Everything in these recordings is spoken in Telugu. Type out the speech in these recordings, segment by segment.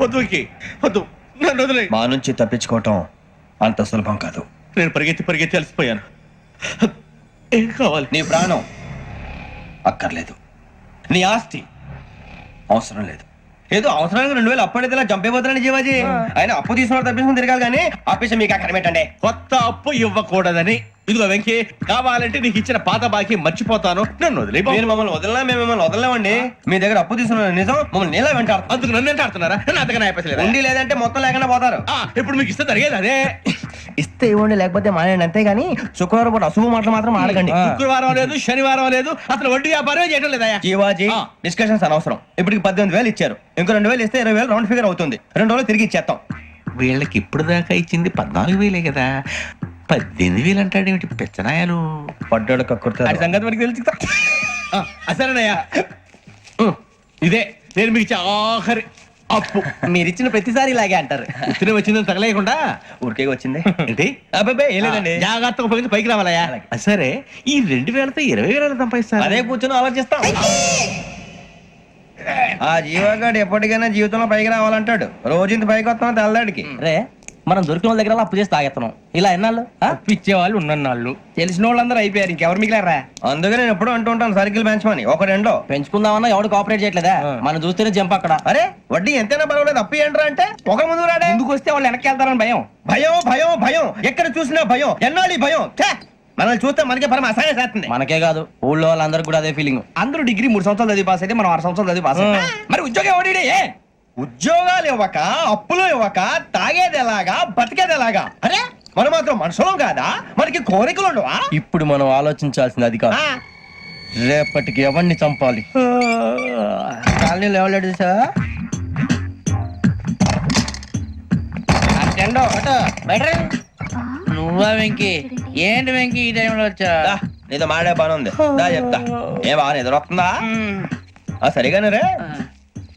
వద్దు, నన్ను వదిలే. మా నుంచి తప్పించుకోవటం అంత సులభం కాదు. నేను పరిగెత్తి అలసిపోయాను. ఏం కావాలి? నీ ప్రాణం అక్కర్లేదు, నీ ఆస్తి అవసరం లేదు. ఏదో అవసరానికి 2000 అప్పుడైతే ఇలా చంపేపోతున్నాడు జీవాజీ. ఆయన అప్పు తీసుకున్న తప్పించుకుని తిరగాలి కానీ ఆపేసి మీకు అక్కడ పెట్టండి. కొత్త అప్పు ఇవ్వకూడదని. ఇదిగో వెంకీ, కావాలంటే నీకు ఇచ్చిన పాత బాకీ మర్చిపోతాను, నన్ను వదిలే. మీరు మమ్మల్ని వదలనా? మేము మిమ్మల్ని వదలలేమండి. మీ దగ్గర అప్పు తీసుకున్న నిజం మమ్మల్ని నీలా వెంటాడుతుంది. అందుకు నన్ను వెంటాడుతున్నారా? నన్ను అంతగా నాయపసలేదు. ఉండి లేదంటే మొత్తం లేకుండా పోతారు. ఇప్పుడు మీకు ఇస్తే జరిగేది అదే. ఇస్తే ఇవ్వండి, లేకపోతే మానేయండి, అంతేగాని శుక్రవారం పూట అశుభ మాటలు మాత్రం ఆడకండి. శుక్రవారం లేదు, శనివారం లేదు, అసలు వడ్డీ వ్యాపారమే చేయడం లేదా? జీవాజీ, డిస్కషన్స్ అనవసరం. ఇప్పటికి 18,000 ఇచ్చారు, ఇంకో 2,000 ఇస్తే 20,000 రౌండ్ ఫిగర్ అవుతుంది. 2 రోజులు తిరిగి ఇచ్చేస్తాం. వీళ్ళకి ఇప్పుడు దాకా ఇచ్చింది 14,000 కదా, 18,000 అంటాడేమిటి పెచ్చనాయాలు? పడ్డాడు కక్కుర్తాడు. సంగతి మనకి తెలుసు. అసలేనయ్యా, ఇదే నేను మీకు ఇచ్చే ఆఖరి అప్పు. మీరిచ్చిన ప్రతిసారి ఇలాగే అంటారు. ఇతనే వచ్చిందని తగలేయకుండా ఊరికే వచ్చింది ఏంటి? అబ్బాయి ఏం లేదండి. జాగ్రత్తగా ఉపయోగించి పైకి రావాలయ్యా. సరే, ఈ 2,000తో 20,000 సంపాదిస్తారు. అదే కూర్చొని ఆలోచిస్తాం. ఆ జీవగాడు ఎప్పటికైనా జీవితంలో పైకి రావాలంటాడు. రోజు ఇంత పైకి వస్తాం తెల్లడికి. రే, మనం దొరికిన వాళ్ళ దగ్గర అప్పు చేసి తాగెత్తనం. ఇలా ఎన్నాళ్ళు ఇచ్చే వాళ్ళు ఉన్నన్నాళ్ళు తెలిసిన వాళ్ళందరూ అయిపోయారు, ఇంకెవరు మిగిలారా? అందుకే నేను ఎప్పుడు అంటూ ఉంటాను, సర్కిల్ పెంచమని. ఒక రెండో పెంచుకుందామన్నా ఎవడు కోఆపరేట్ చేయట్లేదా? మనం చూస్తేనే జంప్ అక్కడ. అరే వడ్డీ ఎంతైనా పర్వాలేదు, అప్పు ఏంట్రా అంటే ఒక ముందు రాడే. ముందుకు వస్తే వాళ్ళు వెనక్కి వెళ్తారని భయం. భయం భయం భయం, ఎక్కడ చూసినా భయం. ఎన్నాళ్ళు ఈ భయం? మనల్ని చూస్తే మనకే పరమ అసహాయం చేస్తుంది. మనకే కాదు, ఊళ్ళో వాళ్ళందరూ కూడా అదే ఫీలింగ్. అందరూ డిగ్రీ 3 సంవత్సరాలు చదివి పాస్ అయితే మనం 6 సంవత్సరాలు చదివి పాస్. మరి ఉద్యోగం ఎవడి? ఉద్యోగాలు ఇవ్వక, అప్పులు ఇవ్వక, తాగేది ఎలాగా, బతికేది ఎలాగా? అరే మనం మాత్రం మనుషులం కాదా? మనకి కోరికలు ఉండవా? ఇప్పుడు మనం ఆలోచించాల్సింది అది కాదు, రేపటికి ఎవరిని చంపాలి. కాలనీలో ఎవరు సార్? నువ్వా వెంకీ? ఏంటి వెంకీ ఈ టైంలో వచ్చా? నీతో మాడే పని ఉంది, దా చెప్తా. ఏ బాగా నిద్రొస్తుందా? సరిగానే రే,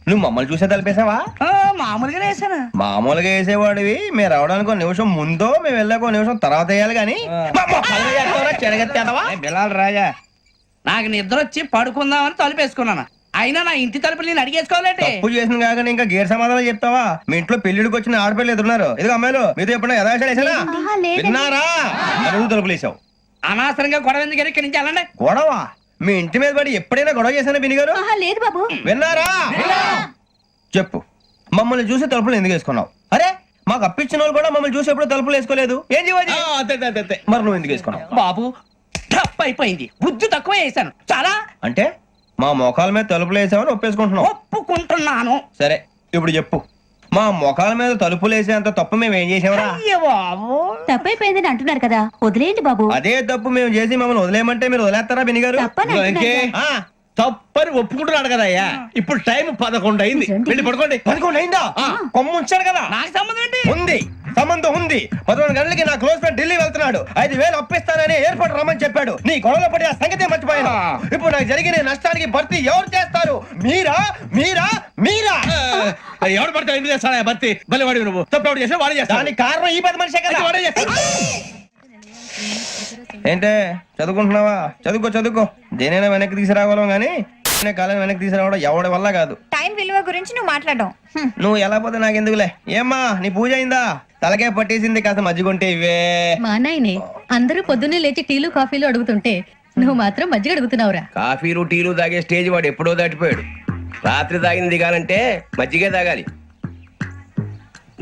నువ్వు మమ్మల్ని చూసే తలిపేసావా? మామూలుగానే వేసాను. మామూలుగా వేసేవాడివి. మేము రావడానికి 1 నిమిషం ముందో, మేము వెళ్ళాక 1 నిమిషం తర్వాత వేయాలి కానీ బిలాల్ రాజా, నాకు నిద్ర వచ్చి పడుకుందామని తలుపేసుకున్నాను. అయినా నా ఇంటి తలుపులు నేను అడిగేసుకోవాలంటే తప్పు చేసిన కాక ఇంకా గేర్ సమాధానం చెప్తావా? మీ ఇంట్లో పెళ్లిడికి వచ్చిన ఆడపిల్లలు ఎదురున్నారు. ఇదిగో అమ్మాయిలు, మీతో ఎప్పుడైనా యథాశాలు వేసానా? విన్నారా? అడుగు తలుపులు వేసావు. అనవసరంగా గొడవ ఎందుకు? ఇక్కడి నుంచి వెళ్ళండి. గొడవ? మీ ఇంటి మీద పడి ఎప్పుడైనా గొడవ చేశానా బినిగారు? లేదు బాబు. విన్నారా? చెప్పు, మమ్మల్ని చూసి తలుపులు ఎందుకు వేసుకున్నావు? అరే మాకు అప్పించిన వాళ్ళు కూడా మమ్మల్ని చూసి ఎప్పుడు తలుపులు వేసుకోలేదు. ఏం చేయాలి? మరి నువ్వు ఎందుకు వేసుకున్నావు? బాబు తప్పు అయిపోయింది, బుద్ధి తక్కువ వేసాను చాలా. అంటే మా మోకాల మీద తలుపులు వేసామని ఒప్పేసుకుంటున్నావు? ఒప్పుకుంటున్నాను. సరే ఇప్పుడు చెప్పు, మా మొఖాల మీద తలుపులు వేసేంత తప్పు మేము ఏం చేసామరా? తప్పైపోయిందని అంటున్నారు కదా, వదిలేయండి బాబు. అదే తప్పు మేము చేసి మమ్మల్ని వదిలేయమంటే మీరు వదిలేస్తారా బినిగారు? తప్పని ఒప్పుకుంటున్నాడు కదా అయ్యా. ఇప్పుడు టైం 11 అయింది, వెళ్ళి పడుకోండి. 11 అయిందా? కొమ్ము ఉంచాడు కదా. నాకు సంబంధం ఏంటి? ఉంది, సంబంధం ఉంది. 11 గంటలకి నా క్లోజ్ ఫ్రెండ్ ఢిల్లీ వెళ్తున్నాడు. 5,000 అప్పిస్తానని ఎయిర్పోర్ట్ రమ్మని చెప్పాడు. నీ గొడవలో పడి ఆ సంగతి మర్చిపోయాను. ఇప్పుడు నాకు జరిగిన నష్టానికి భర్తీ ఎవరు చేస్తారు? మీరా మీరా మీరా? ఎవడు పడితే ఎందుకు చేస్తాడా భర్తీ? మళ్ళీ వాడి నువ్వు తప్పు ఎవడు చేసా వాడే చేస్తా. దానికి కారణం ఈ 10 మనిషే కదా. వాడే చేస్తా. ఏంటే చదువుకుంటున్నావా? చదువుకో చదువుకో. దేనైనా వెనక్కి తీసుకురావాలం గానీ కాలం వెనక్కి తీసుకురావడం ఎవడి వల్ల కాదు. టైం విలువ గురించి నువ్వు మాట్లాడడం. నువ్వు ఎలా పోతే నాకెందుకులే. ఏమ్మా నీ పూజ అయిందా? తలకే పట్టేసింది, కాస్త మజ్జిగుంటే ఇవే. మా నాయనే అందరూ పొద్దున్నే లేచి టీలు కాఫీలు అడుగుతుంటే నువ్వు మాత్రం మజ్జిగ అడుగుతున్నావురా. కాఫీలు టీలు తాగే స్టేజ్ వాడు ఎప్పుడో దాటిపోయాడు. రాత్రి తాగింది దిగాలంటే మజ్జిగే తాగాలి.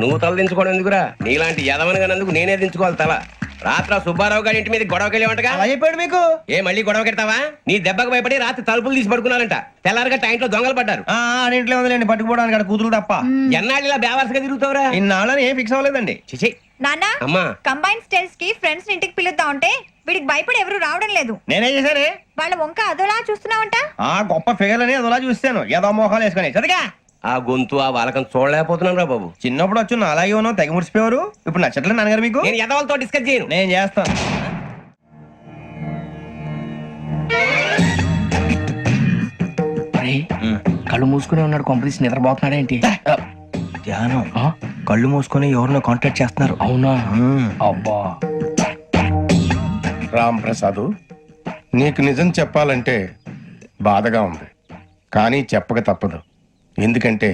నువ్వు తల దించుకోవడం ఎందుకురా? నీలాంటి యదవనగానందుకు నేనే దించుకోవాలి తల. రాత్రి సుబ్బారావు గారి ఇంటి మీద గొడవకెళ్ళేవంటగా. అలా చెప్పాడు మీకు? ఏ మళ్ళీ గొడవ కెడతావా? నీ దెబ్బకు భయపడి రాత్రి తలుపులు తీసి పడుకున్నారంట. తెల్లారగా టైంట్లో దొంగలు పడ్డారు. ఇంట్లో ఉందిలేండి, పట్టుకుపోవడానికి అక్కడ కూతురు తప్ప. ఎన్నాళ్ళు ఇలా బేవర్స్గా తిరుగుతావురా? ఇన్నాళ్ళని ఏం ఫిక్స్ అవ్వలేదండి. చిచి నాన్న, అమ్మా, కంబైన్ స్టైల్స్ కి ఫ్రెండ్స్ ఇంటికి పిలుద్దాం అంటే వీడికి భయపడి ఎవరు రావడం లేదు. నేనే చేశానే. వాళ్ళ వంక అదోలా చూస్తున్నావంట. గొప్ప ఫిగర్ అని అదోలా చూస్తాను, ఏదో మోహాలు వేసుకొని. చదిగా ఆ గొంతు ఆ వాలకం చూడలేకపోతున్నాను రా బాబు. చిన్నప్పుడు వచ్చి నా అలాగే ఉన్నావు, తెగ ముడిచిపోయారు. ఇప్పుడు నచ్చట్లేదు నాన్నగారు మీకు? నేను యదవలతో డిస్కస్ చేయను. నేను చేస్తాను. కళ్ళు మూసుకునే ఉన్నాడు, కొంపదీసి నిద్రపోతున్నాడేంటి? ధ్యానం. కళ్ళు మూసుకొని ఎవరినో కాంటాక్ట్ చేస్తున్నారు. అవునా? అబ్బా రామ్ ప్రసాద్, నీకు నిజం చెప్పాలంటే బాధగా ఉంది, కానీ చెప్పక తప్పదు. ఎందుకంటే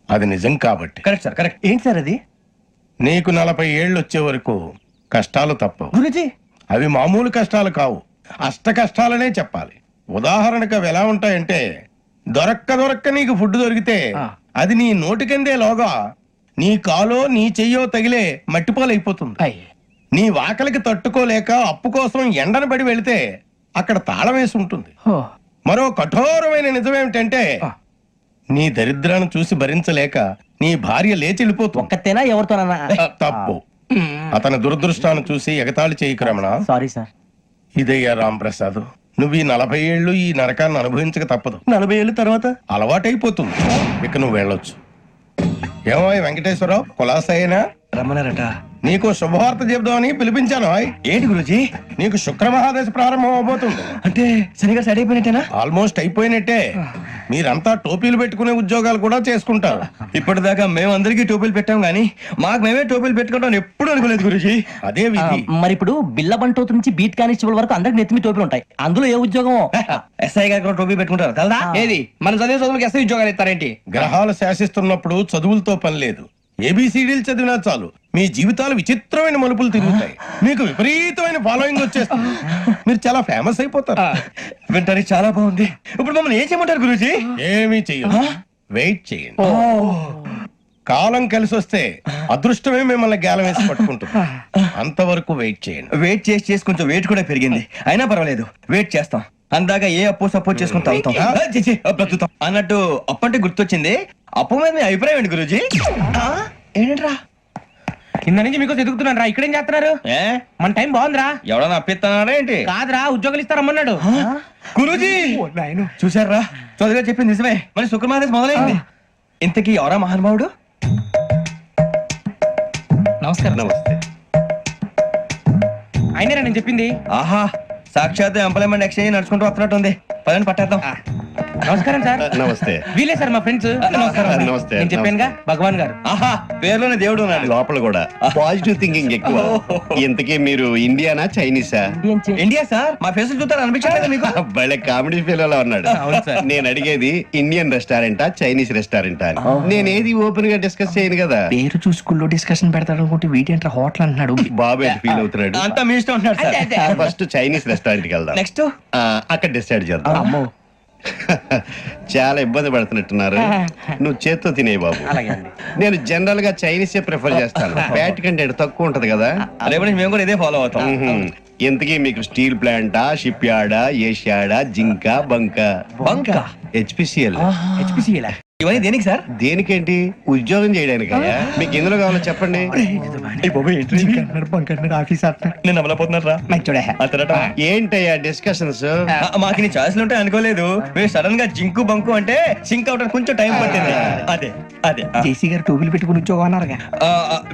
అది నిజం కాబట్టి. Correct sir correct. ఏంటి సార్ అది? నీకు 40 ఏళ్ళు వచ్చే వరకు కష్టాలు తప్పవు. గురుజీ అవి మామూలు కష్టాలు కావు, అష్ట కష్టాలనే చెప్పాలి. ఉదాహరణకు అవి ఎలా ఉంటాయంటే, దొరక్క నీకు ఫుడ్ దొరికితే అది నీ నోటికందే లోగా నీ కాలో నీ చెయ్యో తగిలే మట్టిపాలైపోతుంది. నీ వాకలికి తట్టుకోలేక అప్పు కోసం ఎండను పడి వెళితే అక్కడ తాళం వేసి ఉంటుంది. మరో కఠోరమైన నిజమేమిటంటే, నీ దరిద్రాన్ని చూసి భరించలేక నీ భార్య లేచి వెళ్ళిపోతుంది. ఒక్కతేనా ఎవరితోనన్నా? తప్పు. అతని దురదృష్టాన్ని చూసి ఎగతాళి చేయకు రమణ. Sorry sir. ఇదయ్యా రాంప్రసాద్, నువ్వు ఈ 40 ఏళ్ళు ఈ నరకాన్ని అనుభవించక తప్పదు. 40 ఏళ్ళ తర్వాత అలవాటైపోతుంది. ఇక నువ్వు వెళ్ళొచ్చు. ఏమో వెంకటేశ్వరరావు, కులాసైనా రమ్మన్నారట. నీకు శుభవార్త చెబుదామని పిలిపించాను. ఏంటి గురుజీ? నీకు శుక్ర మహాదశ ప్రారంభం అవబోతుంది. అంటే సరిగా సెట్ అయిపోయినట్టేనా? ఆల్మోస్ట్ అయిపోయినట్టే. మీరంతా టోపీలు పెట్టుకునే ఉద్యోగాలు కూడా చేసుకుంటారు. ఇప్పటిదాకా మేమందరికీ టోపీలు పెట్టాం గానీ మాకు మేమే టోపీలు పెట్టుకుంటాం ఎప్పుడు అనుకోలేదు గురుజీ. అదే విధి. మరి ఇప్పుడు బిల్ల బంటోతు నుంచి బీట్ కానిస్టేబుల్ వరకు అందరికి నెత్తిమి టోపీలు ఉంటాయి. అందులో ఏ ఉద్యోగం? ఎస్ఐ గారు కూడా టోపీ పెట్టుకుంటారు తెలదా? ఏది మన చదివే చదువులకు ఎస్ఐ ఉద్యోగాలు ఇస్తారేంటి? గ్రహాలు శాసిస్తున్నప్పుడు చదువులతో పని లేదు. ఏబిసిడీలు చదివినా చాలు మీ జీవితాలు విచిత్రమైన మలుపులు తిరుగుతాయి. మీకు విపరీతమైన ఫాలోయింగ్ వచ్చేస్తుంది. మీరు చాలా ఫేమస్ అయిపోతారు. వింటానికి చాలా బాగుంది. ఇప్పుడు మమ్మల్ని ఏం చేయమంటారు గురూజీ? ఏమీ చెయ్యదు, వెయిట్ చేయండి. కాలం కలిసి వస్తే అదృష్టమే మిమ్మల్ని గేలం వేసి పట్టుకుంటుంది. అంతవరకు వెయిట్ చేయండి. వెయిట్ చేసి కొంచెం వెయిట్ కూడా పెరిగింది. అయినా పర్వాలేదు, వెయిట్ చేస్తాం. అందాక ఏ అప్పు సపోర్ట్ చేసుకుని తాగుతాం, బ్రతుకుతాం అన్నట్టు. అప్పు అంటే గుర్తొచ్చింది. అప్పు మీద మీ అభిప్రాయం ఏంటి గురూజీ? ఏంటరా కింద నుంచి మీకు ఎదుగుతున్నాను రా. ఇక్కడేం చేస్తున్నారు? ఏ మన టైం బాగుందిరా. ఎవడన్నా అప్పిస్తున్నారా ఏంటి? కాదురా, ఉద్యోగాలు ఇస్తారమ్మన్నాడు. గురూజీ చూసారా, చదువుగా చెప్పింది నిజమే. మరి శుక్రమాదేశ్ మొదలైంది. ఇంతకీ ఎవరా మహానుభావుడు? నమస్కారం. నమస్తే. అయినరా నేను చెప్పింది? ఆహా, సాక్షాత్ ఎంప్లాయ్మెంట్ ఎక్స్చేంజ్ నడుచుకుంటూ వస్తున్నట్టు ఉంది. పదండి పట్టేద్దాం. నమస్కారం సార్. నమస్తే. వీలే సార్ మా ఫ్రెండ్స్. నమస్కారం. నమస్తే. నేను చెప్పానుగా భగవాన్ గారు. ఆహా, పేర్లోనే దేవుడు ఉన్నాడు. లోపల కూడా పాజిటివ్ థింకింగ్ ఎక్కువ. ఇంతకీ మీరు ఇండియానా చైనీసా? India sir. మా ఫేసులు చూస్తారు అనిపించలేదు మీకు? భలే కామెడీ ఫీల్ అలా ఉన్నాడు. నేను అడిగేది ఇండియన్ రెస్టారెంటా చైనీస్ రెస్టారెంటా అని. నేనేది ఓపెన్ గా డిస్కస్ చేయను కదా. పేరు చూసుకుల్లో డిస్కషన్ పెడతాడు అనుకుంటే వీటేంట్రా హోటల్ అంటున్నాడు. బాబు ఫీల్ అవుతున్నాడు. అంతా మీ ఇష్టం ఉంటున్నాడు సార్. ఫస్ట్ చైనీస్ రెస్టారెంట్ కి వెళ్దాం. నెక్స్ట్ అక్కడ డిసైడ్ చేద్దాం. చాలా ఇబ్బంది పడుతున్నట్టున్నారు. నువ్వు చేత్తో తినే బాబు. నేను జనరల్ గా చైనీసే ప్రిఫర్ చేస్తాను. ఫ్యాట్ కంటెంట్ తక్కువ ఉంటది కదా. రేపు నుంచి మేము కూడా ఇదే ఫాలో అవుతాం. ఇంతకీ మీకు స్టీల్ ప్లాంటా, షిప్ యార్డా, ఏషియాడా, జింక, బంకా? హెచ్పిసిఎల్. ఇవన్నీ దేనికి సార్? దేనికేంటి? ఉద్యోగం చేయడానికి. మీకు ఎందులో కావాలో చెప్పండి. నేను అమలపోతున్నారా? ఏంటయ్యా డిస్కషన్స్? మాకు నీ ఛాయిస్లు ఉంటాయి అనుకోలేదు. మీరు సడన్ గా జింకు బంకు అంటే సింక్ అవడానికి కొంచెం టైం పట్టింది. అదే అదే జేసీ గారు టోపీలు పెట్టుకుని ఉద్యోగం అన్నారుగా.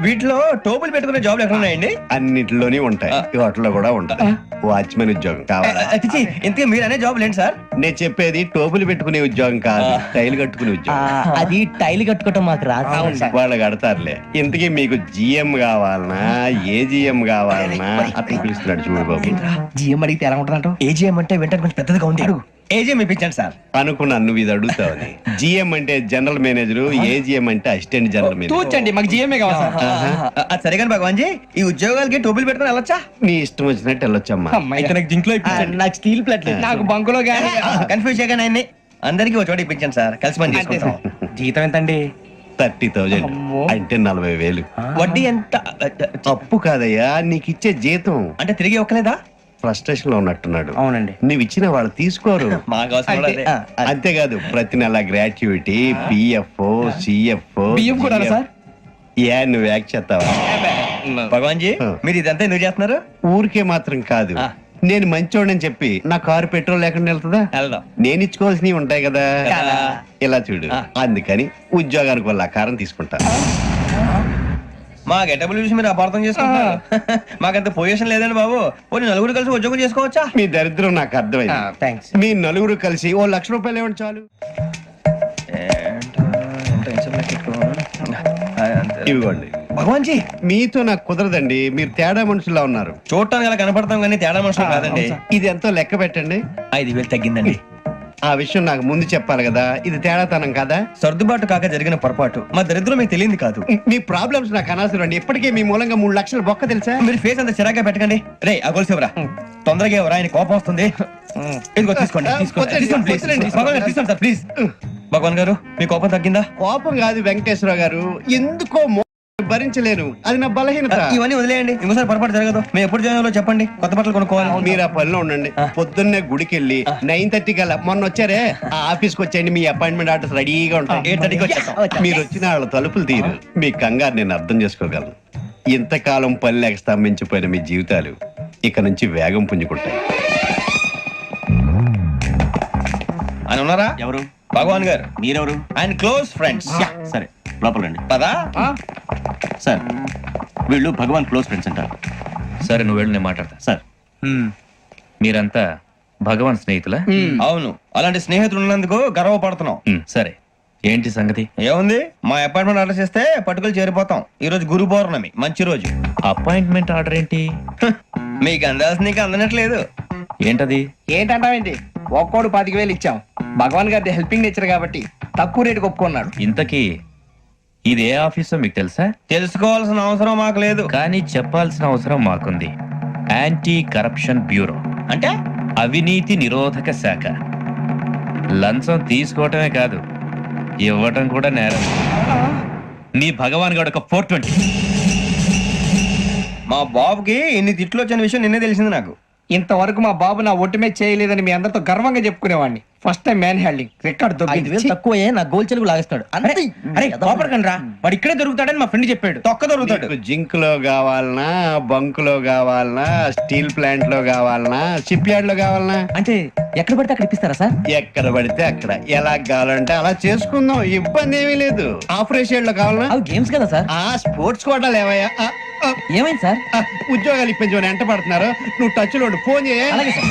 వీటిలో టోపులు పెట్టుకునే జాబ్లు ఎక్కడ ఉన్నాయండి? అన్నిటిలోనే ఉంటాయి. వాటిలో కూడా ఉంటాయి. వాచ్మెన్ ఉద్యోగం కావాలా? ఇంతకీ మీరు అనే జాబ్ లేండి సార్? నేను చెప్పేది టోపులు పెట్టుకునే ఉద్యోగం కాదు, టైల్ కట్టుకునే ఉద్యోగం. అది టైల్ కట్టుకోవటం మాకు రాదు. వాళ్ళు కడతారులే. ఇంతకీ మీకు జిఎం కావాలనా, ఏజిఎం కావాలనా? అతను పిలుస్తున్నాడు చూడు బాబు. జిఎం అడిగితే ఎలా ఉంటుందంట? ఏజీఎం అంటే వెంటనే కొంచెం పెద్దదిగా ఉంది. ఏజీఎం ఇప్పించండి సార్. అనుకున్నాను నువ్వు ఇది అడుగుతావని. జిఎం అంటే జనరల్ మేనేజర్, ఏజిఎం అంటే అసిస్టెంట్ జనరల్ మేనేజర్. తూచండి, మాకు జిఎంఏ కావాలి సార్. అది సరే కానీ భగవాన్ జీ, ఈ ఉద్యోగాలకి టోపులు పెట్టుకుని వెళ్ళొచ్చా? నీ ఇష్టం వచ్చినట్టు వెళ్ళొచ్చమ్మా. అయితే నాకు జింక్ లో నాకు స్టీల్ ప్లేట్ నాకు బంకులో గానీ. కన్ఫ్యూజ్ చేయగానే ఆయన్ని అందరికీ ఒక చోట ఇప్పించండి సార్. కలిసి పని చేసుకుంటాం. జీతం ఎంతండి? 30,000 అంటే 40,000. వడ్డీ ఎంత? అప్పు కాదయ్యా, నీకు ఇచ్చే జీతం. అంటే తిరిగి ఒక్కలేదా? ఫ్రస్ట్రేషన్ లో ఉన్నట్టున్నాడు. అవునండి. నువ్వు ఇచ్చిన వాళ్ళు తీసుకోరు. మాకు అవసరం కూడా అదే. అంతేకాదు ప్రతి నెల గ్రాట్యుటీ, పిఎఫ్, సిఎఫ్. బియ్యం కూడా సార్? నువ్వు యాక్ చేస్తావా? భగవాన్ జీ, మీరు ఇదంతా ఎందుకు చేస్తున్నారు? ఊరికే మాత్రం కాదు. నేను మంచోడని చెప్పి నా కారు పెట్రోల్ లేకుండా వెళ్తుందా? వెళ్దాం. నేను ఇచ్చుకోవాల్సినవి ఉంటాయి కదా. ఇలా చూడు, అందుకని ఉద్యోగానికి వాళ్ళ ఆకారం తీసుకుంటా. మా గెటబుల్ చూసి మీరు అపార్థం చేసుకుంటున్నారు. మాకంత పొజిషన్ లేదండి బాబు. పోనీ నలుగురు కలిసి ఉద్యోగం చేసుకోవచ్చా? మీ దరిద్రం నాకు అర్థమైంది. థ్యాంక్స్. మీ నలుగురు కలిసి ₹1,00,000 ఇవ్వండి చాలు. ఇవ్వండి. భగవాన్ జీ, మీతో నాకు కుదరదండి. మీరు తేడా మనుషుల్లా ఉన్నారు. చూడటానికి అలా కనపడతాం కానీ తేడా మనుషులు కాదండి. ఇది ఎంతో లెక్క పెట్టండి. 5,000 తగ్గిందండి. ఆ విషయం నాకు ముందు చెప్పాలి కదా, ఇది తేడాతనం కదా. సర్దుబాటు కాక జరిగిన పొరపాటు మా దరిద్రం మీకు తెలియంది కాదు. మీ ప్రాబ్లమ్స్ నాకు అనవసరం అండి. ఇప్పటికే మీ మూలంగా 3 లక్షలు బొక్క తెలుసా. మీరు ఫేస్ అంత చిరాగ్గా పెట్టకండి. రే ఆ గొలుసు ఎవరా? తొందరగా ఎవరా? ఆయన కోపం వస్తుంది. ఇదిగో తీసుకోండి. తీసుకోండి, please. భగవాన్ గారు తీసుకోండి సార్, ప్లీజ్. భగవాన్ గారు మీ కోపం తగ్గిందా? కోపం కాదు వెంకటేశ్వర గారు, ఎందుకో భరించలేను, అది నా బలహీనత. ఇవన్నీ వదిలేయండి, ఇంకోసారి పొరపాటు జరగదు. మేము ఎప్పుడు జాయిన్ అవ్వాలో చెప్పండి, కొత్త బట్టలు కొనుక్కోవాలి. మీరు ఆ పనిలో ఉండండి. పొద్దున్నే గుడికి వెళ్ళి 9:30 కల్లా, మొన్న వచ్చారే ఆ ఆఫీస్కి వచ్చేయండి. మీ అపాయింట్మెంట్ ఆర్డర్స్ రెడీగా ఉంటాయి. 8:30కి వచ్చేస్తాం. మీరు వచ్చిన వాళ్ళ తలుపులు తీరు. మీ కంగారు నేను అర్థం చేసుకోగలను. ఇంతకాలం పని లేక స్తంభించిపోయిన మీ జీవితాలు ఇక నుంచి వేగం పుంజుకుంటాయి. ఆయన ఉన్నారా? ఎవరు? భగవాన్ గారు. మీరెవరు? ఆయన క్లోజ్ ఫ్రెండ్స్. సరే లోపల రండి. పదా సార్ వీళ్ళు భగవాన్ క్లోజ్ ఫ్రెండ్స్ అంటారు. సరే నువ్వు వెళ్ళి నేను మాట్లాడతా. సార్ మీరంతా భగవాన్ స్నేహితులా? అవును, అలాంటి స్నేహితులు ఉన్నందుకు గర్వపడుతున్నాం. సరే ఏంటి సంగతి? ఏముంది, మా అపాయింట్మెంట్ ఆర్డర్ చేస్తే పట్టుకులు చేరిపోతాం. ఈ రోజు గురు పౌర్ణమి, మంచి రోజు. అపాయింట్మెంట్ ఆర్డర్ ఏంటి? మీకు అందాల్సిన నీకు అందనట్లేదు. ఏంటది? ఏంటంటావేంటి? ఒక్కోడు 25,000 ఇచ్చాం. భగవాన్ గారి హెల్పింగ్ నేచర్ కాబట్టి తక్కువ రేటుకి ఒప్పుకున్నాడు. ఇంతకీ ఇది ఏ ఆఫీసో మీకు తెలుసా? తెలుసుకోవాల్సిన అవసరం మాకు లేదు. కానీ చెప్పాల్సిన అవసరం మాకుంది. యాంటీ కరప్షన్ బ్యూరో, అంటే అవినీతి నిరోధక శాఖ. లంచం తీసుకోవటమే కాదు, ఇవ్వటం కూడా నేరం. మీ భగవాన్ గారు ఒక 420. మా బాబుకి ఇన్ని తిట్లు వచ్చిన విషయం నిన్నే తెలిసింది నాకు. ఇంతవరకు మా బాబు నా ఒట్టుమే చేయలేదని మీ అందరితో గర్వంగా చెప్పుకునేవాడిని. First time man handing record దొబ్బింది. తక్కువే నా గోల్ చెలుగు లాగేస్తాడు. అరే కోపడకండి రా, వాడు ఇక్కడే దొరుకుతాడని మా ఫ్రెండ్ చెప్పాడు. తొక్క దొరుకుతాడు. మీకు జింక్ లో కావాలనా, బంక్ లో కావాలనా, స్టీల్ ప్లాంట్ లో కావాలనా, షిప్ యార్డ్ లో కావాలనా? అంటే ఎక్కడ పడితే అక్కడ ఇప్పిస్తారా సార్? ఎక్కడ పడితే అక్కడ, ఎలా కావాలంటే అలా చేసుకుందాం, ఇబ్బంది ఏమీ లేదు. ఆపరేషన్ లో కావాలనా? అవి గేమ్స్ కదా సార్. ఆ స్పోర్ట్స్ కోటాలు ఏమయ్యా? ఏమైంది సార్? ఉద్యోగాలు ఇప్పించమని ఎంట పడుతున్నారు. నువ్వు టచ్ లో ఉండు, ఫోన్ చేయ. అలాగే సార్.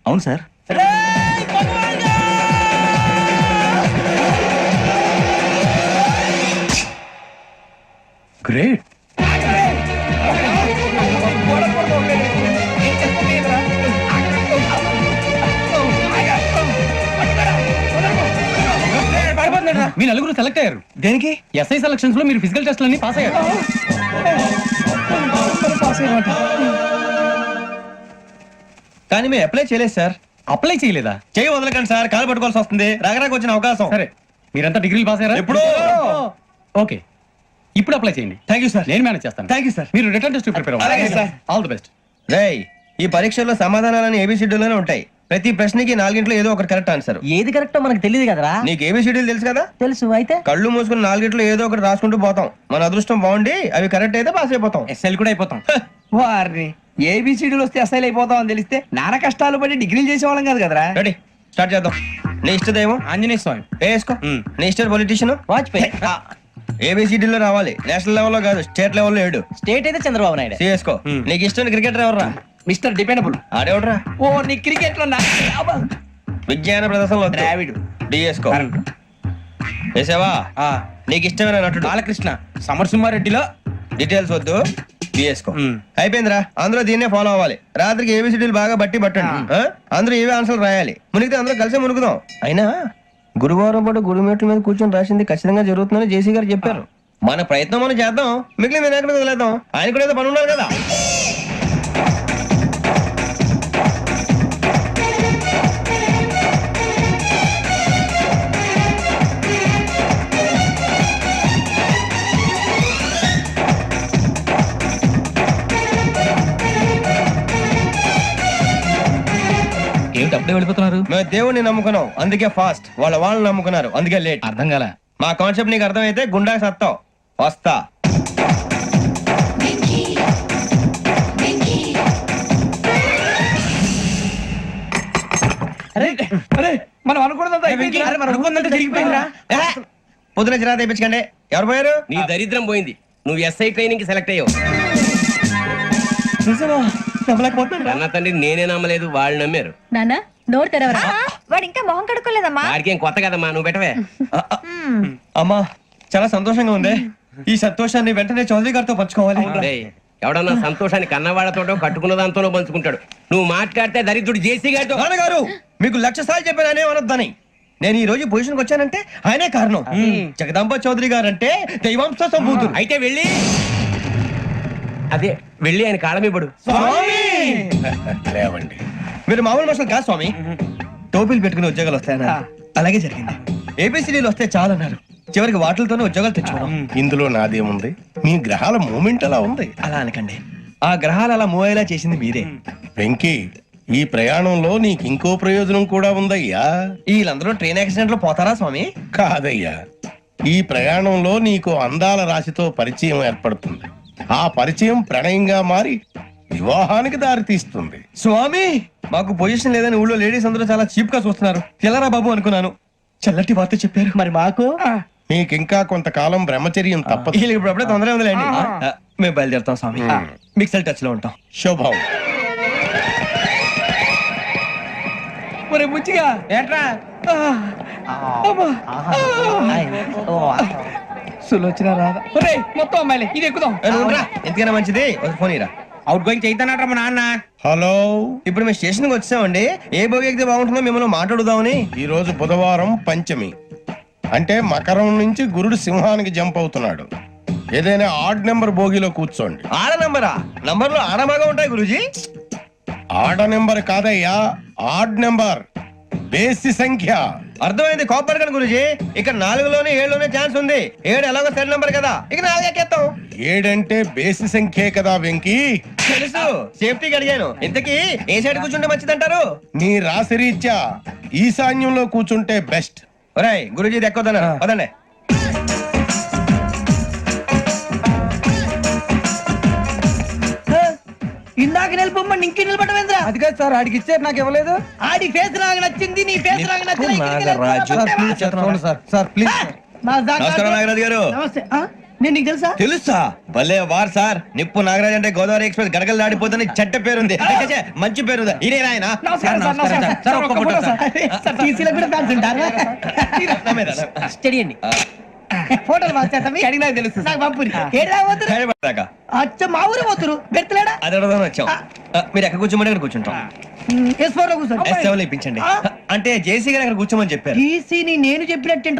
అవును సార్. గ్రేట్. మీ నలుగురు సెలెక్ట్ అయ్యారు. దేనికి? ఎస్ఐ సెలక్షన్స్ లో మీరు ఫిజికల్ టెస్ట్ అన్ని పాస్ అయ్యారు. కానీ మేము అప్లై చేయలేదు సార్. అప్లై చేయలేదా? చేయి వదలకండి సార్, కాలు పట్టుకోవాల్సి వస్తుంది. రాగరాకు వచ్చిన అవకాశం. సరే, మీరంతా డిగ్రీలు పాస్ అయ్యారా? ఎప్పుడో. ఓకే, ఇప్పుడు అప్లై చేయండి. Thank you sir. నేను మేనేజ్ చేస్తాను. Thank you sir. మీరు రిటర్న్ టెస్ట్ ప్రిపేర్ అలాగే సార్. All the best. రేయ్, ఈ పరీక్షల్లో సమాధానాలని ఏబిసిడ్యూల్లోనే ఉంటాయి. ప్రతి ప్రశ్నకి 4 ఏదో ఒకటి కరెక్ట్ ఆన్సర్. ఏది కరెక్టో మనకు తెలియదు కదరా. నీకు ఏబిసిడ్యూల్ తెలుసు కదా? తెలుసు. అయితే కళ్ళు మూసుకుని 4 ఏదో ఒకటి రాసుకుంటూ పోతాం. మన అదృష్టం బాగుండి అవి కరెక్ట్ అయితే పాస్ అయిపోతాం. ఎస్ఎల్ కూడా అయిపోతాం. వారిని ఏబిసిడీలు వస్తే అసైల్ అయిపోతాం అని తెలిస్తే నాన్న కష్టాలు పడి డిగ్రీలు చేసేవాళ్ళం కాదు కదరా. రెడీ, స్టార్ట్ చేద్దాం. నీ ఇష్టదేమో ఆంజనేయ స్వామి. వేసుకో. నీ ఇష్ట పొలిటీషియన్ వాజ్పేయి. ఏబిసిడీలో రావాలి, నేషనల్ లెవెల్లో కాదు, స్టేట్ లెవెల్లో 7. స్టేట్ అయితే చంద్రబాబు నాయుడు. సిఎస్కో. నీకు ఇష్టం క్రికెటర్ ఎవర్రా? Mister dependable. ఆడేవడరా? ఓ నీ క్రికెట్ లో విజ్ఞాన ప్రదర్శనలో ద్రావిడు డిఎస్కో వేసావా నీకు ఇష్టమైన నటుడు బాలకృష్ణ సమరసింహారెడ్డిలో డీటెయిల్స్ వద్దు డిఎస్కో అయిపోయిందిరా అందరూ దీన్నే ఫాలో అవ్వాలి రాత్రికి ఏబిసిడీలు బాగా బట్టి పట్టండి అందరూ ఏవే ఆన్సర్లు రాయాలి మునిగితే అందరూ కలిసి మునుగుదాం అయినా గురువారం పాటు గురుమేట్ల మీద కూర్చొని రాసింది ఖచ్చితంగా జరుగుతుందని జేసీ గారు చెప్పారు మన ప్రయత్నం మనం చేద్దాం మిగిలిన నేను ఎక్కడ వదిలేద్దాం ఆయన కూడా ఏదో పని ఉన్నారు కదా ఏమిటి అప్పుడే వెళ్ళిపోతున్నారు? మేము దేవుడిని నమ్ముకున్నాం అందుకే ఫాస్ట్ వాళ్ళని నమ్ముకున్నారు అందుకే లేట్ అర్థం కాల. మా కాన్సెప్ట్ నీకు అర్థమైతే గుండా సత్తావు వస్తా మనం అనుకున్నదంతా అయిపోయింది. మనం అనుకున్నదంతా జరిగిపోయిందిరా. పొద్దున చిరా తెప్పించకండి ఎవరు పోయారు నీ దరిద్రం పోయింది. నువ్వు ఎస్ఐ ట్రైనింగ్ కి సెలెక్ట్ అయ్యావు. అన్న తండ్రి నేనే నమ్మలేదు, వాళ్ళు నమ్మారు. నానా నోరు తెరవరా. వాడు ఇంకా మొహం కడుక్కోలేదమ్మా. వాడికి ఏం కొత్త కదమ్మా, నువ్వు పెట్టవే. అమ్మా చాలా సంతోషంగా ఉంది ఈ సంతోషాన్ని వెంటనే చౌదరి గారితో పంచుకోవాలి డేయ్, ఎవడన్నా సంతోషాన్ని కన్నవాడతోటో కట్టుకున్న దాంతోనో పంచుకుంటాడు. నువ్వు మాట్లాడితే దరిద్రుడు జేసీ గారితో. నాన్నగారు మీకు 1,00,000 సార్లు చెప్పాననే అనొద్దని నేను ఈ రోజు పొజిషన్కి వచ్చానంటే ఆయనే కారణం జగదాంబ చౌదరి గారు అంటే దైవాంశ సంభూతుడు అయితే వెళ్ళి అదే వెళ్ళి ఆయన కాళ్ళమివ్వడు. లేవండి. మీరు మామూలు మనుషులు కాదు స్వామి టోపీలు పెట్టుకుని ఉద్యోగాలు వస్తాయన్నారు అలాగే జరిగింది ఏబిసిడీలు వస్తే చాలన్నారు చివరికి వాటిలతోనే ఉద్యోగాలు తెచ్చుకున్నాం ఇందులో నాదేముంది? మీ గ్రహాల మూమెంట్ అలా ఉంది. అలా అనకండి ఆ గ్రహాలు అలా మూవ్ అయ్యేలా చేసింది మీరే వెంకీ, ఈ ప్రయాణంలో నీకు ఇంకో ప్రయోజనం కూడా ఉందయ్యా. వీళ్ళందరూ ట్రైన్ యాక్సిడెంట్ లో పోతారా స్వామి కాదయ్యా, ఈ ప్రయాణంలో నీకు అందాల రాశితో పరిచయం ఏర్పడుతుంది. ఆ పరిచయం ప్రణయంగా మారి వివాహానికి దారితీస్తుంది. స్వామి మాకు పొజిషన్ లేదని ఊళ్ళో లేడీస్ అందరూ చాలా చీప్ గా చూస్తున్నారు తెల్లరా బాబు అనుకున్నాను చల్లటి వార్త చెప్పారు మరి మాకు నీకింకా కొంతకాలం బ్రహ్మచర్యం తప్పదు. వీళ్ళకి ఇప్పుడు అప్పుడే తొందరగా ఉందిలేండి మేము బయలుదేరుతాం స్వామి మిక్సెల్ టచ్ లో ఉంటాం శుభం. మరి బుచ్చిగా ఏంట్రా సులోచన రాదా ఒరేయ్, మొత్తం అమ్మాయిలే ఇది ఎక్కుదాం. ఎందుకైనా మంచిది ఒక ఫోన్ ఇరా అవుట్ గోయింగ్ చేద్దానట్రా మా నాన్న. హలో, ఇప్పుడు మేము స్టేషన్ కి వచ్చామండి ఏ బోగి ఎక్కితే బాగుంటుందో మిమ్మల్ని మాట్లాడుదామని ఈ రోజు బుధవారం పంచమి అంటే మకరం నుంచి గురుడు సింహానికి జంప్ అవుతున్నాడు. ఏదైనా ఆడ్ నెంబర్ బోగిలో కూర్చోండి. ఆడ నంబరా నంబర్లు ఆడమాగా ఉంటాయి గురూజీ ఆడ నెంబర్ కాదయ్యా, ఆడ్ నెంబర్, బేసి సంఖ్య. అర్థమైంది కాపర్ కానీ గురూజీ ఇక్కడ 4లోనే 7లోనే ఛాన్స్ ఉంది 7 ఎలాగో సెడ్ నంబర్ కదా ఇక 4 ఎక్కేస్తాం. 7 అంటే బేసి సంఖ్యే కదా వెంకీ. తెలుసు సేఫ్టీకి అడిగాను ఇంతకీ ఏ సైడ్ కూర్చుంటే మంచిదంటారు నీ రాశి రీత్యా ఈశాన్యంలో కూర్చుంటే బెస్ట్. ఒరేయ్ గురూజీ దెక్కొద్దన్నారు పదండి ఇందాక నిలబొమ్మని ఇంకే నిలబడమేంద్రా. అది కాదు సార్, ఆడికి ఇచ్చారు నాకు ఇవ్వలేదు. ఆడి ఫేస్ నాకు నచ్చింది, నీ ఫేస్ నాకు నచ్చింది. నమస్కారం నాగరాజు గారు నమస్తే. నేను నీకు తెలుసా? తెలుసా భలే వార్ సార్ నిప్పు నాగరాజ్ అంటే గోదావరి ఎక్స్ప్రెస్ గడగలు దాడిపోతుంది చెడ్డ పేరుంది ఛే, మంచి పేరుంది ఇదే ఆయన నమస్కారం సార్, నమస్కారం సార్. ఒక్క ఫోటో సార్. సార్, TC లో కూడా ఫ్యాన్స్ ఉంటారా? స్టడీ అండి. ఫోటోలు మార్చేస్తాం. మీకు అడిగినా తెలుసు. నాకు పంపురి. ఏడా పోతురు? అచ్చ మా ఊరు పోతురు. బెర్తలేడా? అది అడగదామని వచ్చాం మీరు ఎక్కడ కూర్చోమని అక్కడ కూర్చుంటాం S4 లో కూర్చోండి. S7 లో ఇప్పించండి అంటే జేసీ గారు అక్కడ కూర్చోమని చెప్పారు టీసీని నేను చెప్పినట్టు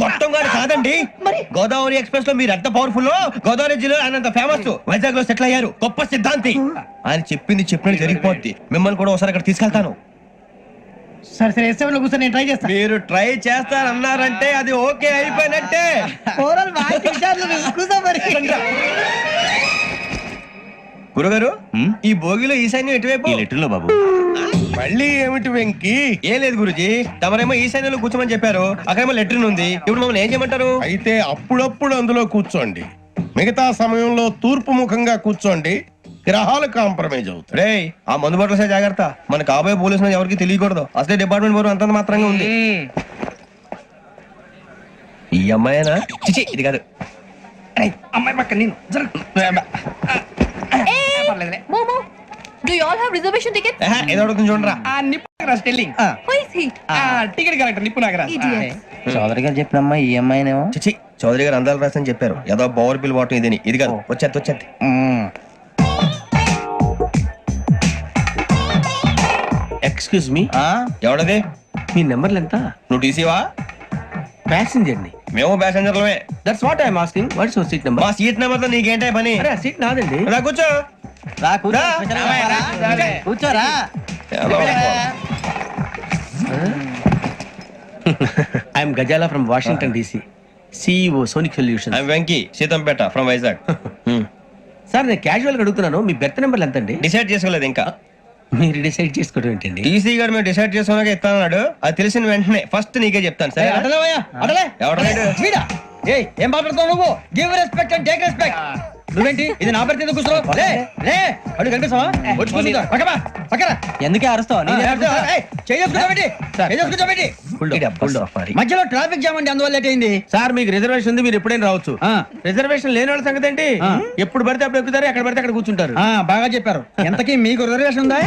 గొట్టం గారు కాదండి గోదావరి ఎక్స్ప్రెస్ లో మీరు ఎంత పవర్ఫుల్ గోదావరి జిల్లా ఆయన ఫేమస్ వైజాగ్ లో సెటిల్ అయ్యారు గొప్ప సిద్ధాంతి ఆయన చెప్పింది చెప్పినట్టు జరిగిపోద్ది మిమ్మల్ని కూడా ఒకసారి అక్కడ తీసుకెళ్తాను సరే సరే S7 లో కూర్చొని నేను ట్రై చేస్తాను. మీరు ట్రై చేస్తారన్నారంటే అది ఓకే అయిపోయినట్టే గురుగారు ఈ భోగిలో ఈశాన్యం ఎటువైపు ఈ లెటర్లో బాబు. మళ్ళీ ఏమిటి వెంకీ? ఏం లేదు గురుజీ తమరేమో ఈశాన్యంలో కూర్చోమని చెప్పారు అక్కడేమో లెటర్ ఉంది ఇప్పుడు మమ్మల్ని ఏం చేయమంటారు అయితే అప్పుడప్పుడు అందులో కూర్చోండి, మిగతా సమయంలో తూర్పు ముఖంగా కూర్చోండి. గ్రహాలు కాంప్రమైజ్ అవుతాయి. రే ఆ మందు బట్టలసే జాగ్రత్త మన కాబోయే పోలీసులు ఎవరికి తెలియకూడదు అసలే డిపార్ట్మెంట్ బోర్ అంతంత మాత్రంగా ఉంది ఈ అమ్మాయినా చిచి ఇది కాదు అమ్మాయి పక్క నేను momo Do you all have reservation tickets? ఏదో అడుగుతుంది చూడరా. నిప్పు Nagaraj telling Who is he? Ticket collector నిప్పు నాగరాజ్ చౌదరి గారు చెప్పినమ్మా ఈ అమ్మాయినేమో. చిచి చౌదరి గారు అందాలు రాసని చెప్పారు. ఏదో బోర్ బిల్ వాటం ఇదని. ఇది కాదు, వచ్చేది. Excuse me, ఎవడది? మీ నెంబర్లు ఎంత? నువ్వు టీసీవా? ప్యాసింజర్ ని. మేము ప్యాసెంజర్లమే. That's what I'm asking. What's your seat number? మా సీట్ నెంబర్ తో నీకేంటే పని? అరే సీట్ నాదండి. రా కూర్చో. రా కూర్చో. రా. కూర్చోరా. I'm Ghazala from Washington DC, CEO Sonic Solution. I'm Venky Seethampeta from Vizag. Sir నేను క్యాజువల్ గా అడుగుతున్నాను, మీ బెర్త్ నెంబర్లు ఎంత అండి? డిసైడ్ చేసుకోలేదు ఇంకా. మీరు డిసైడ్ చేసుకోవడం ఏంటండి? టీసీ గారు మేము డిసైడ్ చేసుకున్నాక ఇస్తానన్నాడు. అది తెలిసిన వెంటనే ఫస్ట్ నీకే చెప్తాను. సరే వీడా? ఏయ్, ఏం మాట్లాడుతావు నువ్వు? Give respect and take respect. నువ్వేంటి ఇది నా పరిస్థితి కూర్చో. లే లే, అడుగు కనిపిస్తావా? వచ్చి కూర్చుంటా. పక్కమా పక్కరా. ఎందుకే అరుస్తావు? మధ్యలో ట్రాఫిక్ జామ్ అండి, అందువల్ల లేట్ అయింది. సార్ మీకు రిజర్వేషన్ ఉంది, మీరు ఎప్పుడైనా రావచ్చు. రిజర్వేషన్ లేని వాళ్ళ సంగతి ఏంటి? ఎప్పుడు పడితే అప్పుడు ఎక్కుతారు, ఎక్కడ పడితే అక్కడ కూర్చుంటారు. బాగా చెప్పారు. ఎంతకీ మీకు రిజర్వేషన్ ఉందా?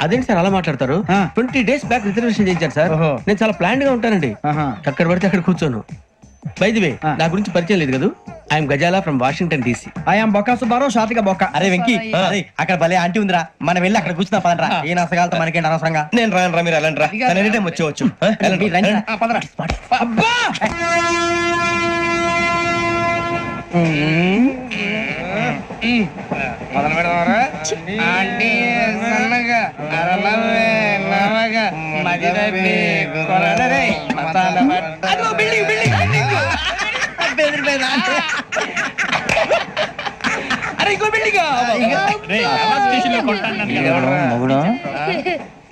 అదేంటి సార్ అలా మాట్లాడతారు? 20 days బ్యాక్ రిజర్వేషన్ చేయించారు సార్. నేను చాలా ప్లాన్డ్ గా ఉంటానండి. అక్కడ పడితే అక్కడ కూర్చోను. బై ది వే, నా గురించి పరిచయం లేదు కదా. I'm Ghazala from Washington DC. I'm Bokka Subbarao, షాతిక బొక్క. అరే వెంకీ, అక్కడ భలే ఆంటీ ఉందిరా, మనం వెళ్ళి అక్కడ కూర్చున్నా పదరా. ఏ నసగాలతో మనకేంటి అనవసరంగా. నేను రాను రా, మీరు వెళ్ళండి రా. ఎనీ టైం వచ్చేవచ్చు. అబ్బా మొదలు పెడదామరా?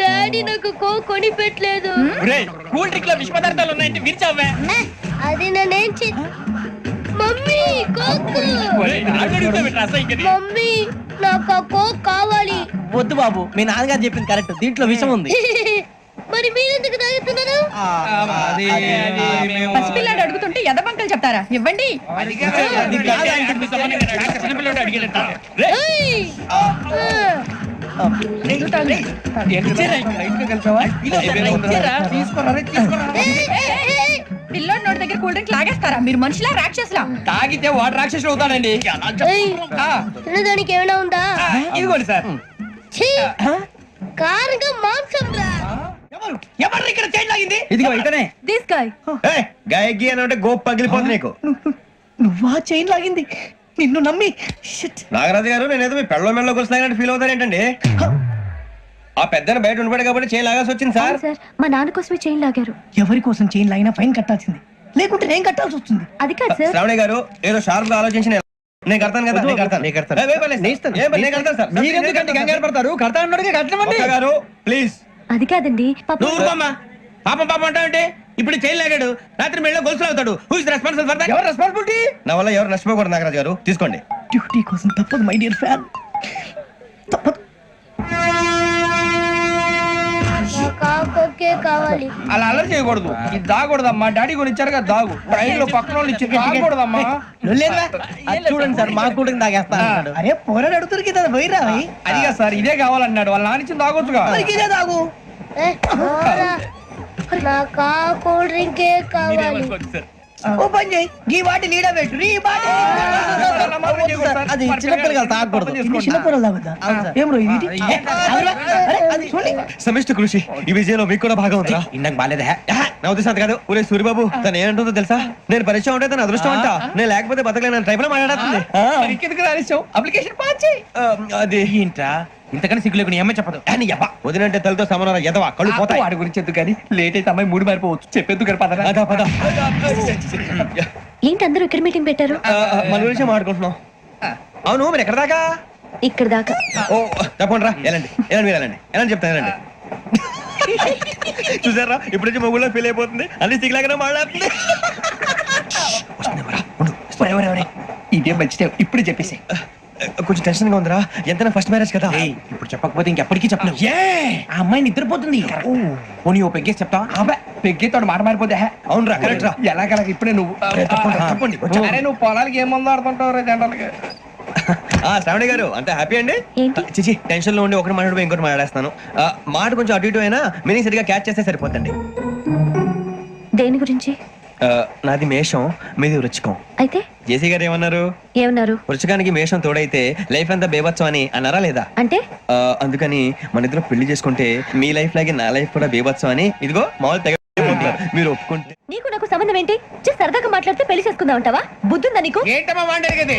డాడీ నాకు కొని పెట్టలేదు. కూల్ డ్రింక్ లో విష పదార్థాలు ఉన్నాయంటే విరిచావే. అది నేనేం మమ్మీ కోక్. మమ్మీ నాకు ఆ కోక్ కావాలి. వద్దు బాబు, మీ నాన్నగారు చెప్పింది కరెక్ట్, దీంట్లో విషయం ఉంది. మరి మీరెందుకు తాగుతున్నారు? పసిపిల్లాడు అడుగుతుంటే ఎదబంకలు చెప్తారా? ఇవ్వండి. ఏయ్! పిల్లోడి నోటి దగ్గర కూల్ డ్రింక్ లాగేస్తారా? మీరు మనుషులా రాక్షసులా? తాగితే వాడు రాక్షసుడు అవుతాడండి. ఏయ్! తినడానికి ఏమైనా ఉందా? ఇదిగోండి సార్. ఛీ! కారంగా మాంసం రా. ఎవరు ఇక్కడ చైన్ లాగింది? ఇదిగో ఇతనే. This guy. గాయకి అని అంటే గోప్ పగిలిపోతుంది నీకు. నువ్వా చైన్ లాగింది? నిన్ను నమ్మి. నాగరాజు గారు, నేనేదో మీ పెళ్ళ మెళ్ళ కొలుస్తానంటే ఫీల్ అవుతారేంటండి? ఆ పెద్దని బయట ఉండిపోయాడు కాబట్టి చేయి లాగాల్సి వచ్చింది సార్. మా నాన్న కోసమే చైన్ లాగారు. ఎవరి కోసం చైన్ లాగినా ఫైన్ కట్టాల్సింది, లేకుంటే నేను కట్టాల్సి వస్తుంది. అది కాదు సార్. శ్రావణి గారు ఏదో షార్ప్ గా ఆలోచించి నేను కడతాను కదా. నేను కడతాను. నేను కడతాను సార్. మీరెందుకంటే కంగారు పడతారు? కడతా అన్నాడుగా, కట్టమండి. గారు ప్లీజ్. అది కాదండి. నువ్వు ఊరుకోమ్మా. పాపం పాపం అంటావంటే? ఇప్పుడు చైన్ లాగాడు, రాత్రి మెళ్ళ గొలుసులు అవుతాడు. Who is responsible for that? ఎవరు రెస్పాన్సిబిలిటీ? నా వల్ల ఎవరు నష్టపోకూడదు నాగరాజు గారు, తీసుకోండి. డ్యూటీ కోసం తప్పదు మై డియర్ ఫ్యాన్, తప్పదు. కావాలి. అలా అల్లరి చేయకూడదు. ఇది దాగకూడదమ్మా. డాడీ కొని ఇచ్చారు కదా, దాగు. ట్రైన్ లో పక్కన వాళ్ళు ఇచ్చి దాగకూడదమ్మా. చూడండి సార్, మా కూడా తాగేస్తా. అరే పోరాడు అడుగుతారు కదా, పోయిరా. అదిగా సార్, ఇదే కావాలన్నాడు. వాళ్ళ నానిచ్చింది తాగొచ్చుగా. ఇదే తాగు. నాకు కూల్ డ్రింకే కావాలి. ఓ పని చేయి, ఈ వాటి లీడ పెట్టు. ఈ వాటి అది చిన్నపిల్లలు కదా, తాగకూడదు. చిన్నపిల్లలు తాగుతా. ఏం రో ఇది? సమిష్టి కృషి ఈ విజయంలో మీకు కూడా భాగం ఉందా? ఇందాక బాలేదా? నా ఉద్దేశం అంత కాదు. ఊరే సూరిబాబు, తను ఏమంటుందో తెలుసా? నేను పరిచయం ఉంటే తన అదృష్టం అంట. నేను లేకపోతే బతకలేను ట్రైబ్ లో మాట్లాడుతుంది. అప్లికేషన్ పాస్ చేయి. అది ఏంట్రా ఇంతకన్నా సిగ్గు లేకుండా ఏమై చెప్పదు. వదినంటే తలతో సమానం ఎదవా, కళ్ళు పోతాయి. వాడి గురించి ఎందుకు కానీ, లేట్ అయితే అమ్మాయి మూడు మారిపోవచ్చు. చెప్పేందుకు గారు పద. ఏంటి అందరూ ఇక్కడ మీటింగ్ పెట్టారు? మన గురించి మాట్లాడుకుంటున్నాం. అవును, మీరు ఎక్కడ దాకా? ఇక్కడ దాకా. ఓ తప్పకుండా రా, వెళ్ళండి వెళ్ళండి, మీరు వెళ్ళండి వెళ్ళండి చెప్తాను, వెళ్ళండి. చూసారా, ఇప్పుడు నుంచి మొగుల్లో ఫీల్ అయిపోతుంది. అన్ని సిగ్లాగానే మాట్లాడుతుంది. ఇదే మంచిదే, ఇప్పుడు చెప్పేసి. కొంచెం టెన్షన్ గా ఉందిరా. ఎంతైనా ఫస్ట్ మ్యారేజ్ కదా. ఇప్పుడు చెప్పకపోతే ఇంకెప్పటికీ చెప్పలేవు. ఆ అమ్మాయి నిద్రపోతుంది. పోనీ ఓ పెగ్గేసి చెప్తా. పెగ్గేతో మాట మారిపోతే. అవునరా, కరెక్ట్ రా. ఎలాగలా ఇప్పుడే నువ్వు చెప్పండి. అరే నువ్వు పొలాలకి ఏం మందు ఆడుతుంటావు రే జనరల్ గా. శ్రావణి గారు అంత హ్యాపీ అండి? ఏంటి? చిచి టెన్షన్ లో ఉండి ఒకటి మాట్లాడిపోయి ఇంకోటి మాట్లాడేస్తాను. మాట కొంచెం అటు ఇటు అయినా మీనింగ్ సరిగా క్యాచ్ చేస్తే సరిపోతండి. దేని గురించి? నాది మేషం, మీది వృచ్చికం. అయితే జేసీ గారు ఏమన్నారు? ఏమన్నారు? వృచ్చికానికి మేషం తోడైతే లైఫ్ అంతా బేబత్సం అని అన్నారా లేదా? అంటే అందుకని మన ఇద్దరు పెళ్లి చేసుకుంటే మీ లైఫ్ లాగే నా లైఫ్ కూడా బేబత్సం అని ఇదిగో మామూలు తెగ మీరు ఒప్పుకుంటే. నీకు నాకు సంబంధం ఏంటి? సరదాగా మాట్లాడితే పెళ్లి చేసుకుందాం అంటావా? బుద్ధుందా నీకు? ఏంటమ్మా వాడేది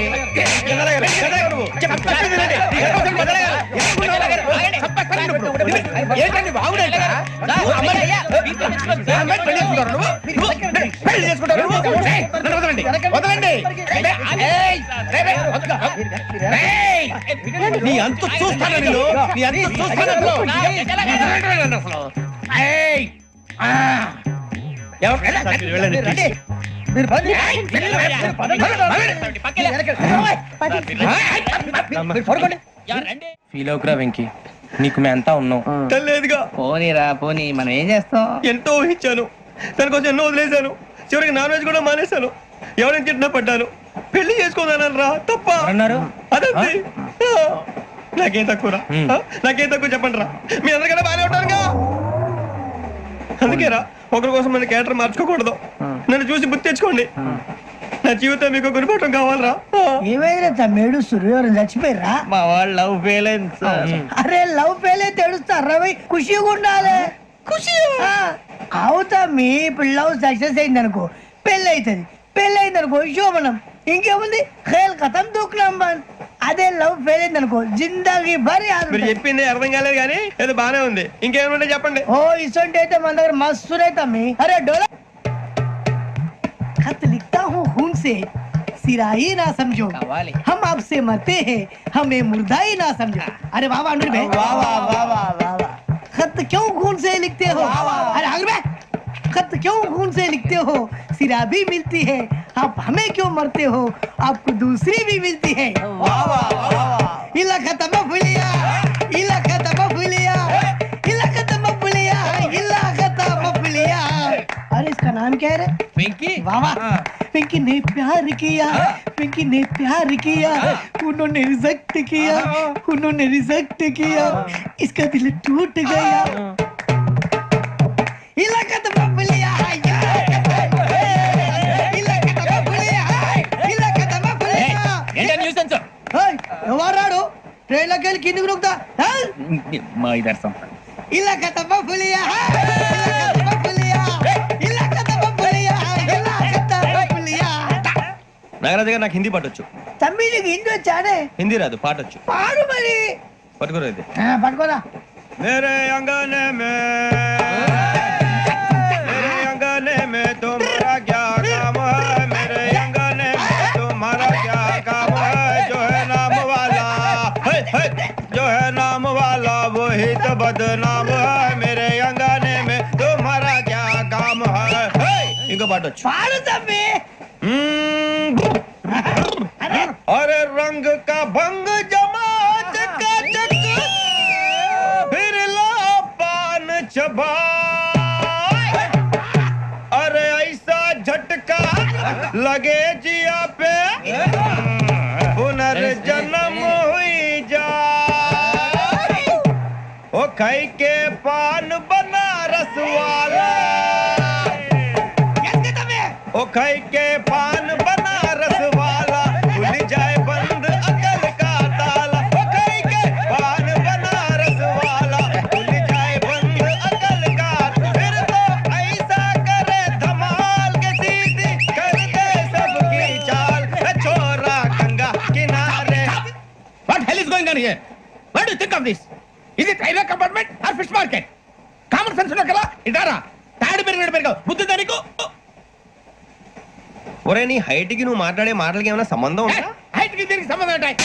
ఏంటండి బాగుండే నీ అంత చూస్తాను నేను, నీ అంత చూస్తాను. ఫీల్ అవుకురా వెంకీ, నీకు మేము అంతా ఉన్నాం. లేదుగా పోనీరా పోనీ, మనం ఏం చేస్తాం? ఎంతో ఊహించాను, దానికోసం ఎన్నో వదిలేశాను, చివరికి నాన్ వెజ్ కూడా మానేశాను. ఎవరైనా తిట్టినా పడ్డాను. పెళ్లి చేసుకోదానని రా తప్ప అన్నారు. అదంతే. నాకేం తక్కువరా? నాకేం తక్కువ చెప్పండి రా. మీ అందరికన్నా బాగానే ఉంటారుగా. అందుకే రా ఒకరి కోసం మన క్యారెక్టర్ మార్చుకోకూడదు. నన్ను చూసి గుర్తు తెచ్చుకోండి. నా జీవితం మీకు గురిపటం కావాలరా. ఏమైనా తమ్మేడు సూర్యవరం చచ్చిపోయిరా? మా వాళ్ళు లవ్ ఫెయిల్ అయింది సార్. అరే లవ్ ఫెయిల్ అయితే ఏడుస్తారా? ఖుషిగా ఉండాలి. ఖుషి అవుతా. మీ ఇప్పుడు లవ్ సక్సెస్ అయింది అనుకో పెళ్ళి అవుతుంది. పెళ్ళి అయింది అనుకో శోభనం. ఇంకేముంది ఖేల్ కథం దూకునాం బంద్. అదే లవ్ ఫెయిల్ అయింది అనుకో జిందాగీ భారీ. మీరు చెప్పింది అర్థం కాలేదు కానీ ఏదో బానే ఉంది. ఇంకేమంటే చెప్పండి. ఓ ఇసొంటి అయితే మన దగ్గర మస్తు తమ్మి. అరే డోలా खत लिखता हूँ खून से सिरा ही ना समझो, हम आपसे मरते हैं हमें मुर्दा ही ना समझो. अरे वाह वाह अनुर भाई, वाह वाह वाह वाह वाह. खत क्यों खून से लिखते हो? अरे अनुर भाई, खत क्यों खून से लिखते हो? सिरा भी मिलती है, आप हमें क्यों मरते हो? आपको दूसरी भी मिलती है. वाह वाह वाह. इला खत्म फुलिया, इला खत्म फुलिया, इला खत्म फुलिया, इला खत्म फुलिया. अरे इसका नाम क्या है रे? వెంకీ वाह वाह. पिंकी ने प्यार किया, पिंकी ने प्यार किया, उन्होंने रिजेक्ट किया, उन्होंने रिजेक्ट किया, इसका दिल टूट गया. इलाका तो बबलिया है, इलाका तो बबलिया है, इलाका तो बबलिया. ఏంటా న్యూసెన్స్? ओए ఎవరాడు ట్రైన్ లోకి వెళ్ళి కిందికి నొక్కుతా. మా ఇదర్సం इलाका तो बबलिया है, इलाका तो बबलिया, इलाका तो बबलिया, इलाका तो बबलिया. నాగరాజు గారు నాకు హిందీ పాటొచ్చు. తమ్మి నీకు హిందీ వచ్చానే? హిందీ రాదు, పాటొచ్చు. పాడు మరి. పట్టుకోరు అయితే. పట్టుకోరా. मेरे अंगने में तुम्हारा क्या काम है? मेरे अंगने में तुम्हारा क्या काम है? जो है नाम वाला जो है नाम वाला वही तो बदनाम है. मेरे अंगने में तुम्हारा क्या काम है? इनको बाटो పాడు తమ్మి. अरे रंग का भंग जमा चकाचक फिर ला पान चबा. अरे ऐसा झटका लगे जिया पे पुनर्जन्म हुई जा. ओ खाई के पान बनारस वाला, ओ खाई के पान बनारस वाला खुल जाए बंद अकल का ताला. ओ खाई के पान बनारस वाला खुल जाए बंद अकल का. फिर तो ऐसा करे धमाल के सीधी कर दे सबकी चाल. छोरा गंगा किनारे. What hell is going on here? What do you think of this? Is it railway compartment or fish market? Common sense ఉన్నా కదా ఇదారా తాడి పెరిగావు బుద్ధి దానికి. ఒరే నీ హైట్ కి నువ్వు మాట్లాడే మాటలకి ఏమైనా సంబంధం ఉందా? హైట్ కి దీనికి సంబంధం ఉంటాయి.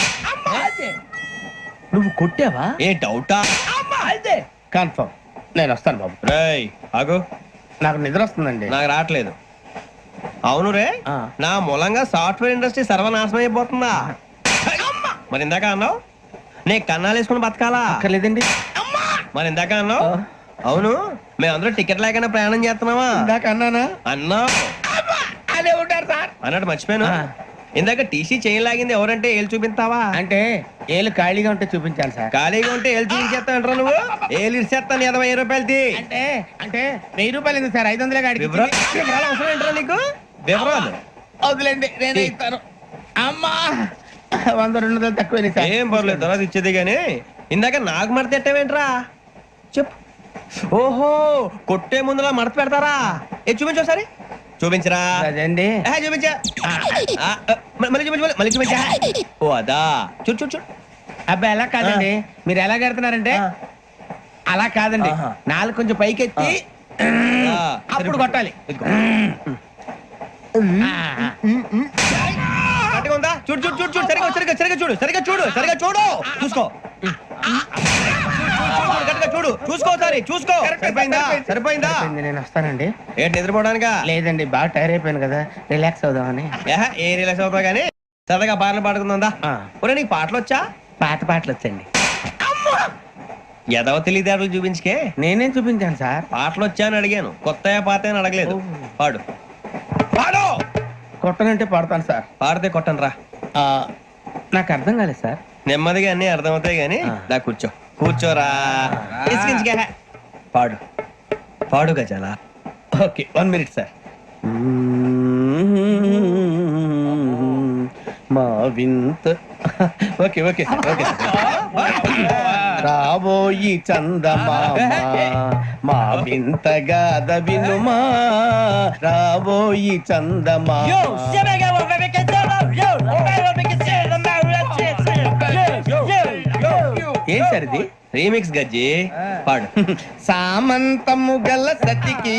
నువ్వు కొట్టావా? ఏ డౌటా? అయితే కన్ఫర్మ్ నేను వస్తాను బాబు. రేయ్ ఆగు, నాకు నిద్ర వస్తుందండి. నాకు రావట్లేదు. అవును రే, నా మూలంగా సాఫ్ట్వేర్ ఇండస్ట్రీ సర్వనాశనం అయిపోతుందా? మరి ఇందాక అన్నావు నీ కన్నాలు వేసుకుని బతకాలా? అక్కర్లేదండి. మరి ఇందాక అన్నావు అవును మేమందరూ టికెట్ లేకుండా ప్రయాణం చేస్తున్నావా? ఇందాక అన్నానా? అన్నావు అదే ఉంటారు సార్ అన్నట్టు మర్చిపోయాను. ఇందాక టీసీ చేయి లాగింది ఎవరంటే ఏళ్ళు చూపిస్తావా? అంటే ఏళ్ళు ఖాళీగా ఉంటే చూపించాలి సార్. ఖాళీగా ఉంటే ఏళ్ళు చూపించేస్తానంటారా నువ్వు? ఏళ్ళు ఇచ్చేస్తాను 20 రూపాయలది. అంటే అంటే 1000 రూపాయలు ఎందుకు సార్? 500 గాడికి వివరాలు అవసరం ఏంట్రా నీకు? వివరాలు వదిలేండి, నేనే ఇస్తాను. అమ్మా 100 200 తక్కువ సార్. ఏం పర్లేదు, తర్వాత ఇచ్చేది కానీ ఇందాక నాకు మడత పెట్టావేంట్రా? చెప్పు. ఓహో, కొట్టే ముందులా మడత పెడతారా? ఏ చూపించు ఒకసారి. చూపించరా? అదండి. చూపించా. మళ్ళీ చూపించు, మళ్ళీ చూపించా. ఓ అదా, చూడు చూడు చూడు. అబ్బాయి ఎలా కాదండి, మీరు ఎలా కడుతున్నారంటే అలా కాదండి. నాలుగు కొంచెం పైకెత్తి అప్పుడు కొట్టాలి. గట్టిగా ఉందా? చూడు చూడు చూడు చూడు, సరిగా సరిగా సరిగా చూడు, సరిగా చూడు, సరిగా చూడు, చూసుకో. గట్టిగా చూడు, చూసుకో, సరే చూసుకో. సరిపోయిందా? సరిపోయిందా? నేను వస్తానండి. ఏంటి నిద్రపోవడానికా? లేదండి, బాగా టైర్ అయిపోయాను కదా, రిలాక్స్ అవుదామని. ఏ రిలాక్స్ అవుతావు కానీ సరదాగా పాటలు పాడుకుందా? ఒరే నీకు పాటలు వచ్చా? పాటలు వచ్చండి. ఎదవ తెలివితేటలు చూపించుకే. నేనేం చూపించాను సార్? పాటలు వచ్చా అని అడిగాను, కొత్త పాత అని అడగలేదు. పాడు పాడు. కొట్టనంటే పడతాను సార్. పాడితే కొట్టను రా. నాకు అర్థం కాలేదు సార్. నెమ్మదిగా అన్ని అర్థమవుతాయి గానీ దా కూర్చో. కూర్చోరా. ఇసుకించుకే. పాడు పాడు గజాల. Okay, 1 minute sir. మా వింత. Okay okay okay. రాబోయి చందమామ మా వింత గాథ వినుమా, రాబోయి చందమామ. ఏం సార్ ఇది? రీమిక్స్ గజ్జి. పాడు. సామంతము గల సతికి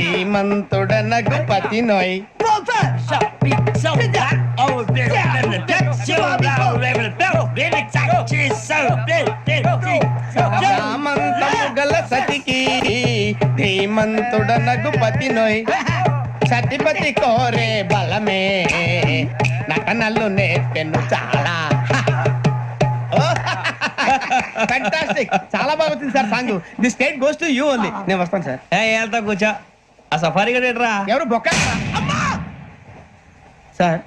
హేమంతుడనగు పతి నోయ్. సామంతము గల సతికి ధీమంతుడనగు పతి నోయ్. సతిపతి కోరే బలమే నటనలు నేర్పెను చాలా. ఫ్యాంటాస్టిక్, చాలా బాగా వచ్చింది sir song. The state goes to you only. నేను వస్తాను సార్. వెళ్తా కూర్చో. ఆ సఫారీ గడేట్రా. ఎవరు బొక్క సార్?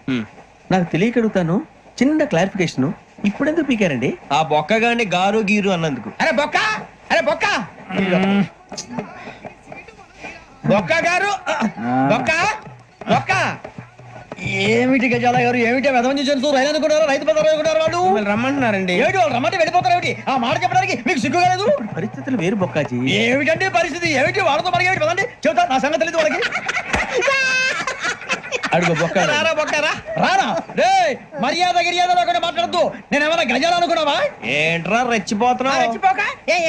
నాకు తెలియక అడుగుతాను, చిన్న క్లారిఫికేషన్. ఇప్పుడెందుకు పీకారండి? ఆ బొక్క గాని గారు గీరు అన్నందుకు. అరే బొక్క, అరే బొక్క, బొక్క గారు, బొక్క బొక్క. ఏమిటి గజాల గారు, ఏమిటి వెదవం చూసారు? రైలు అనుకున్నారు, రైతు బజార్ అనుకున్నారు. వాళ్ళు రమ్మంటున్నారండి. ఏమిటి వాళ్ళు రమ్మంటే వెళ్ళిపోతారు? ఏమిటి ఆ మాట చెప్పడానికి మీకు సిగ్గు కాలేదు? పరిస్థితులు వేరు బొక్కాజీ. ఏమిటంటే పరిస్థితి ఏమిటి? వాళ్ళతో మనకి ఏమిటి పదండి, చెబుతా. నా సంగతి తెలియదు వాళ్ళకి. అడుగు బొక్క. రారా బొక్కరా. రానా రే, మర్యాద గిర్యాద లేకుండా మాట్లాడద్దు. నేను ఏమైనా గజాలు అనుకున్నావా? ఏంట్రా రెచ్చిపోతున్నావు?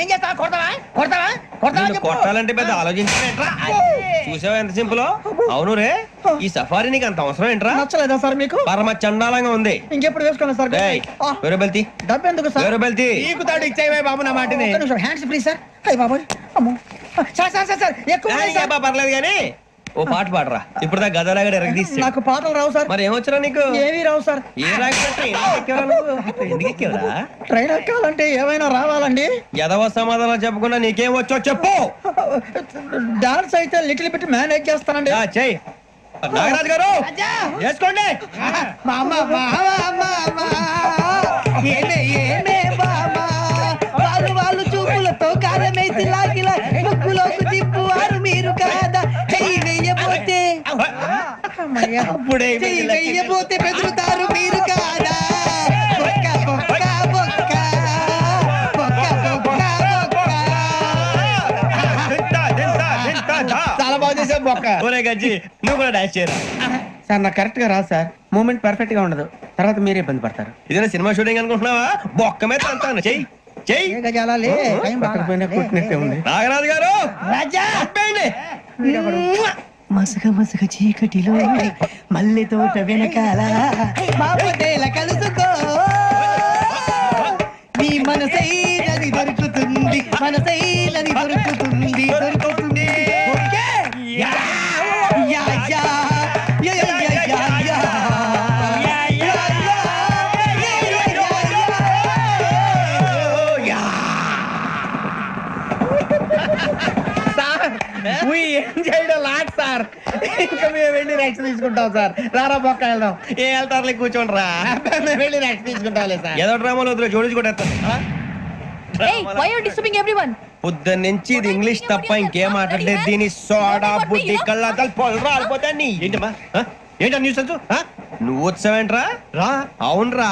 ఏం చేస్తావా? కొడతావా కొడతావా కొడతావా? నిన్ను కొట్టాలంటే పెద్ద ఆలోచించావేంట్రా? చూసావా ఎంత సింపుల్? అవును రే, ఈ సఫారీ నీకు అంత అవసరం ఏంట్రా? నచ్చలేదా సార్ మీకు? పరమ చండాలంగా ఉంది. ఇంకెప్పుడు వేసుకోండి సార్. వేరే బెల్తి, డబ్బు ఎందుకు సార్? వేరే బెల్తి. నీకు తాడు ఇచ్చాయి బాబు నా మాటని. Hands free sir. అయ్యి బాబోయ్, అమ్మో. సార్ సార్ సార్ సార్ ఎక్కువ ఉన్నాయి సార్. పర్లేదు కానీ ఓ పాట పాడరా. ఇప్పుడు దా గదలాగడ ఎరగదీసి. నాకు పాటలు రావు సార్. మరి ఏమొచ్చరా నీకు? ఏమీ రావు సార్. ఏ రాకపోతే ఎందుకు ఎక్కేవరా? ట్రైన్ ఎక్కాలంటే ఏమైనా రావాలండి. ఎదవ సమాధానం చెప్పకుండా నీకేం వచ్చో చెప్పు. డాన్స్ అయితే లిటిల్ బిట్ మేనేజ్ చేస్తానండి. చెయ్యి నాగరాజు గారు, వేసుకోండి. వాళ్ళు చూపులతో కారమేసి లాగిలా ముక్కులోకి తిప్పువారు మీరు కాదా? చెయ్యి వెయ్యబోతే చెయ్యి వెయ్యబోతే బెదురుతారు మీరు కాదా? బొక్క బొక్క బొక్క బొక్క బొక్క బొక్క. చాలా బాగా చేసావు బొక్క. ఒరే గజ్జి, నువ్వు కూడా డాన్స్ చేయరా. సార్ నాకు కరెక్ట్ గా రాదు సార్. మూమెంట్ పర్ఫెక్ట్ గా ఉండదు, తర్వాత మీరే ఇబ్బంది పడతారు. ఇదేనా సినిమా షూటింగ్ అనుకుంటున్నావా? బొక్క మీద అంటాను. చెయ్యి చెయ్యి. కొట్టినట్టే ఉంది. నాగరాజు గారు, రాజా చెప్పండి. మసక మసక చీకటిలో మల్లె తోట వెనకాల మాపటేల కలుసుకో, నీ మనసైనది దొరుకుతుంది, మనసైనది దొరుకుతుంది, దొరుకుతుంది. Yeah yeah yeah yeah yeah yeah yeah. Sir we enjoyed a lot, sir. ఇంకా మేము వెళ్ళి రెస్ట్ తీసుకుంటాం సార్. రారా పక్క వెళ్దాం. ఏ వెళ్తారులే, కూర్చోండి రా. మేము వెళ్ళి రెస్ట్ తీసుకుంటాంలే సార్. ఏదో డ్రామాలో వద్దు, జోడించుకుంటా. Why are disturbing everyone? పొద్దున్న నుంచి ఇది ఇంగ్లీష్ తప్ప ఇంకేం మాట్లాడలేదు. దీని సోడా బుద్ధి కళ్ళ పొలరా అలిపోతా. ఏంటమ్మా ఏంటా న్యూస్ నువ్వు వచ్చావేంట్రా? రా. అవునరా,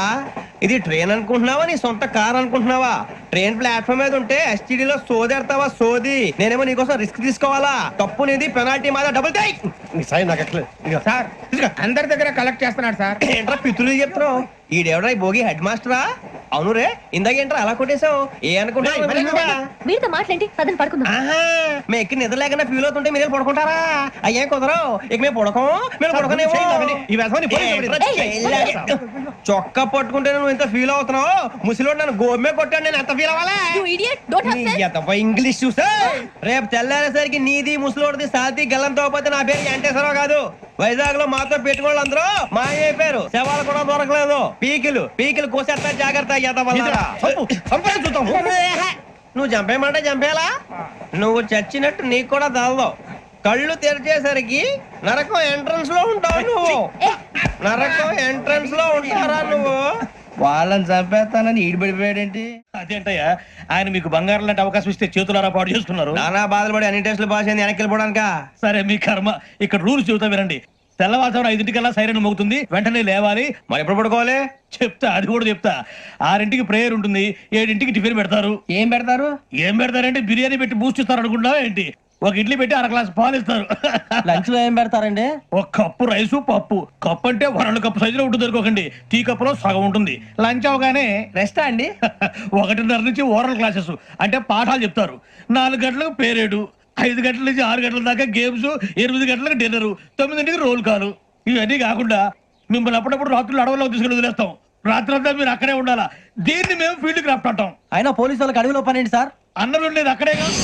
ఇది ట్రైన్ అనుకుంటున్నావా నీ సొంత కార్ అనుకుంటున్నావా? ట్రైన్ ప్లాట్ఫామ్ మీద ఉంటే ఎస్టీడీలో సోదేడతావా సోది? నేనేమో నీకోసం రిస్క్ తీసుకోవాలా? తప్పు నీది, పెనాల్టీ మాదా, డబుల్ టై. సార్ నాకు సార్ అందరి దగ్గర కలెక్ట్ చేస్తున్నాడు సార్. ఏంట్రా పితులు చెప్తున్నావు? ఈడెవడా ఈ భోగి హెడ్ మాస్టరా? అవును రే, ఇందాకేంట్రా అలా కొట్టేశావు? ఏ అనుకుంటా వీరితో మాట్లాడి అతను పడుకుందాం. మేము ఎక్కి నిద్ర లేకుండా ఫీల్ అవుతుంటే మీరు పడుకుంటారా? అయ్యేం కుదరవు. ఇక మేము పడకం, మేము పడకనేమో. చొక్కా పట్టుకుంటే నువ్వు ఇంత ఫీల్ అవుతున్నావు. ముసలివాడు నన్ను గోమే కొట్టాడు, నేను ఎంత ఫీల్ అవ్వాలా? You idiot, don't have sense. English చూసా. రేపు తెల్లారేసరికి నీది ముసలివాడిది సాతి గల్లంతో పోతే నా పేరు వెంకటేశ్వరరావు కాదు. వైజాగ్ లో మాతో పెట్టుకోళ్ళు అందరూ మాయైపోయారు. శవాలు కూడా దొరకలేదు. పీకిలు కోసేస్తా, జాగ్రత్త. నువ్వు చంపేయమంటే చంపేలా? నువ్వు చచ్చినట్టు నీకు కూడా తగదు. కళ్ళు తెరిచేసరికి నరకం ఎంట్రన్స్ లో ఉంటావు నువ్వు. నరకం ఎంట్రన్స్ లో ఉంటారా నువ్వు? వాళ్ళని చంపేస్తానని ఈడిపడిపోయాడేంటి? అదేంటయ్యా, ఆయన మీకు బంగారం లాంటి అవకాశం ఇస్తే చేతులారా పాటు చేసుకున్నారు. నానా బాధలు పడి అన్ని టెస్టులు పాస్ అయింది, వెనక్కి వెళ్ళిపోవడానికా? సరే మీ కర్మ. ఇక్కడ రూల్స్ చెబుతా వినండి. తెల్లవారుజామున 5 సైరన్ మోగుతుంది, వెంటనే లేవాలి. మరి ఎప్పుడు పడుకోవాలి? చెప్తా, అది కూడా చెప్తా. 6 ప్రేయర్ ఉంటుంది, 7 టిఫిన్ పెడతారు. ఏం పెడతారు? ఏం పెడతారంటే బిర్యానీ పెట్టి బూస్ట్ ఇస్తారు అనుకుంటావా ఏంటి? ఒక ఇడ్లీ పెట్టి 1 గ్లాస్ పాలు ఇస్తారు. లంచ్ లో ఏం పెడతారండి? ఒక కప్పు రైసు, పప్పు. కప్పు అంటే 2 కప్పు సైజులో ఉంటుంది అనుకోకండి. టీ కప్పులో సగం ఉంటుంది. లంచ్ అవగానే రెస్టా అండి? 1:30 నుంచి ఓరల్ క్లాసెస్ అంటే పాఠాలు చెప్తారు. 4 గంటలకు పేరేడు, 5 గంటల నుంచి 6 గంటల దాకా గేమ్స్, 8 గంటలకు డిన్నర్, 9 రోల్ కాలు. ఇవన్నీ కాకుండా మిమ్మల్ని అప్పుడప్పుడు రాత్రులు అడవుల్లో తీసుకుని వదిలేస్తాం. రాత్రి అంతా మీరు అక్కడే ఉండాలా. దీన్ని మేము ఫీల్డ్ క్రాఫ్ట్ అంటాం. అయినా పోలీసు వాళ్ళకి అడవిలో పని ఏంటి సార్? అన్నలు ఉండేది అక్కడే కాదు.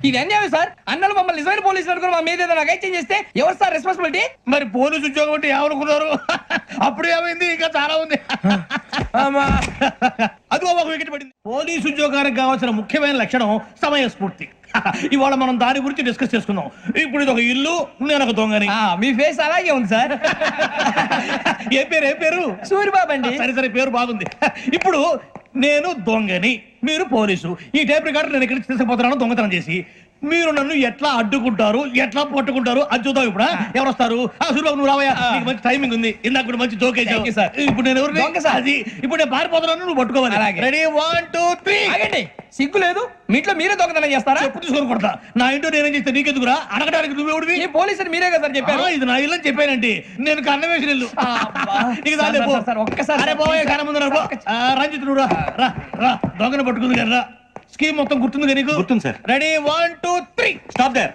ఇది అన్యాయం సార్. అన్నలు మమ్మల్ని నిజమైన పోలీసులు అనుకుని మా మీద ఏదైనా అగైత్యం చేస్తే ఎవరు సార్ రెస్పాన్సిబిలిటీ? మరి పోలీసు ఉద్యోగం అంటే ఏమనుకున్నారు? అప్పుడు ఏమైంది? ఇంకా చాలా ఉంది. అది ఒక వికెట్ పడింది. పోలీసు ఉద్యోగానికి కావాల్సిన ముఖ్యమైన లక్షణం సమయస్ఫూర్తి. ఇవాళ మనం దాని గురించి డిస్కస్ చేసుకుందాం. ఇప్పుడు ఇది ఒక ఇల్లు, నేను ఒక దొంగని. మీ ఫేస్ అలాగే ఉంది సార్. ఏ పేరు? సూరిబాబు అండి. సరే పేరు బాగుంది. ఇప్పుడు నేను దొంగని, మీరు పోలీసు. ఈ టైప్ రికార్డు నేను ఎక్కడికి తీసుకుపోతున్నాను దొంగతనం చేసి. మీరు నన్ను ఎట్లా అడ్డుకుంటారు, ఎట్లా పట్టుకుంటారు అది చూద్దాం. ఇప్పుడు ఎవరు వస్తారు? సూరిబాబు నువ్వు రావయ్యా, నీకు మంచి టైమింగ్ ఉంది. ఇందాక కూడా మంచి జోక్ వేసావు సార్. ఇప్పుడు నేను ఎవరు? అది ఇప్పుడు నేను పారిపోతున్నాను, నువ్వు పట్టుకోవాలి. రెడీ 1 2 3. సిగ్గు లేదు, మీట్లో మీరే దొంగతనం చేస్తారా? ఎప్పుడు తీసుకొని కొడతా. నా ఇంటో నేనేం చేస్తే నీకెందుకురా? అడగడానికి నువ్వెవడివి? ఈ పోలీసులు మీరే కదా సార్ చెప్పారు. ఇది నా ఇల్లు అని చెప్పానండి. నేను కన్న వేసిన ఇల్లు. ఒక్కసారి కన్న ముందు రంజిత్ నువ్వు రా. దొంగను పట్టుకుంది కదా. స్కీమ్ మొత్తం గుర్తుంది నీకు? గుర్తుంది sir. Ready 1 2 3. Stop there.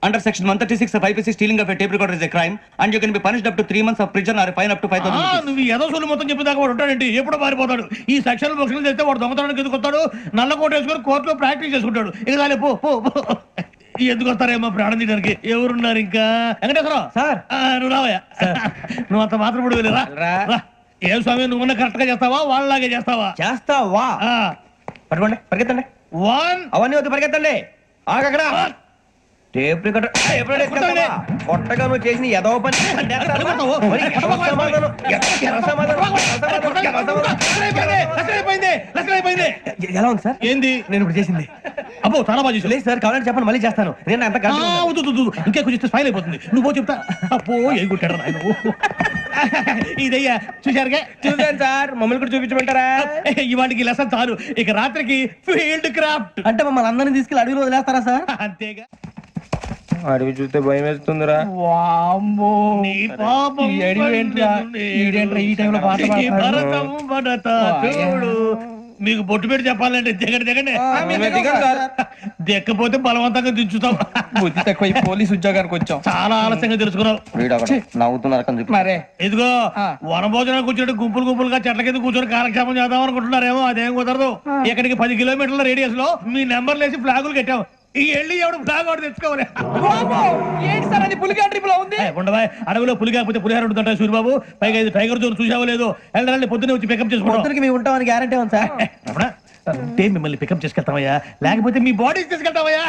Under section 136 of IPC, stealing of a tape recorder is a crime and you can be punished up to 3 months of prison or a fine up to 5,000 rupees. నువ్వు ఏదో సొల్లు మొత్తం చెప్పేదాకా వాడు ఉంటాడండి. ఎప్పుడో పారిపోతాడు. ఈ సెక్షన్ బుక్స్లు చేస్తే వాడు దొంగతనానికి ఎందుకు వస్తాడు? నల్ల కోట వేసుకొని కోర్టులో ప్రాక్టీస్ చేసుకుంటాడు. ఇక చాలే పో. ఎందుకు వస్తారేమో ప్రాణం తీయడానికి. ఎవరున్నారు ఇంకా? వెంకటేశ్వరరావు సార్, నువ్వు రావయ్యా. నువ్వు అంత మాత్రం ఇప్పుడు వెళ్ళి రా. ఏం స్వామి, నువ్వు కరెక్ట్ గా చేస్తావా వాళ్ళలాగే చేస్తావా? చేస్తావా? పట్టుకోండి, పరిగెత్తండి. 1 అవన్నీ వద్దు, పరిగెత్తండి. ఆగక్కడ టేప్ రికార్డర్ కొట్టగా నువ్వు చేసిన ఎదవ పని. ఎలా ఉంది సార్? ఏంది నేను ఇప్పుడు చేసింది? అబ్బో చాలా బాగా చేసావు. లేదు సార్, కావాలంటే చెప్పండి, మళ్ళీ చేస్తాను. నేను అంత ఇంకే కొంచెం స్పైల్ అయిపోతుంది. నువ్వు చెప్తా. అబ్బో ఏ కొట్టాడు ఆయన. ఇదయ్యా చూశారుగా? చూసాను సార్, మమ్మల్ని కూడా చూపించమంటారా? ఇవాటికి లెసన్ చాలు. ఇక రాత్రికి ఫీల్డ్ క్రాఫ్ట్. అంటే మమ్మల్ని అందరినీ తీసుకెళ్ళి అడవిలో వదిలేస్తారా సార్? అంతేగా. అడవి చూస్తే భయం వేస్తుందిరా. నీ పాపం ఈ టైంలో పాట భరతం భరత చూడు. మీకు బొట్టు పెట్టి చెప్పాలంటే దిగండి. దిక్కపోతే బలవంతంగా దించుతాం. బుద్ధి తక్కువ పోలీసు ఉద్యోగానికి వచ్చాం. చాలా ఆలస్యంగా తెలుసుకున్నావు. నవ్వుతున్నారు. మరే ఇదిగో వనభోజనానికి కూర్చొని గుంపులుగా చెట్ల కింద కూర్చొని కాలక్షేపం చేద్దాం అనుకుంటున్నారేమో. అదేం కుదరదు. ఇక్కడికి 10 కిలోమీటర్ల రేడియస్ లో మీ నెంబర్లు వేసి ఫ్లాగులు కట్టాం. ఈ వెళ్ళి ఎవడు ఫ్లాగ్ ఆర్డర్ తెచ్చుకోవాలి. ఏంటి సార్ అది? పులిగా ట్రిప్ లో ఉంది. ఉండవా? అడవిలో పులి కాకపోతే పులిహార ఉంటుంటాయి సూరిబాబు. పైగా ఇది టైగర్ జోన్ చూసావో లేదో. వెళ్ళాలంటే పొద్దున్నే వచ్చి పికప్ చేసుకుంటాం. మేము ఉంటామని గ్యారంటీ ఉంది సార్. అంటే మిమ్మల్ని పికప్ చేసుకెళ్తామయ్యా, లేకపోతే మీ బాడీ తీసుకెళ్తామయ్యా.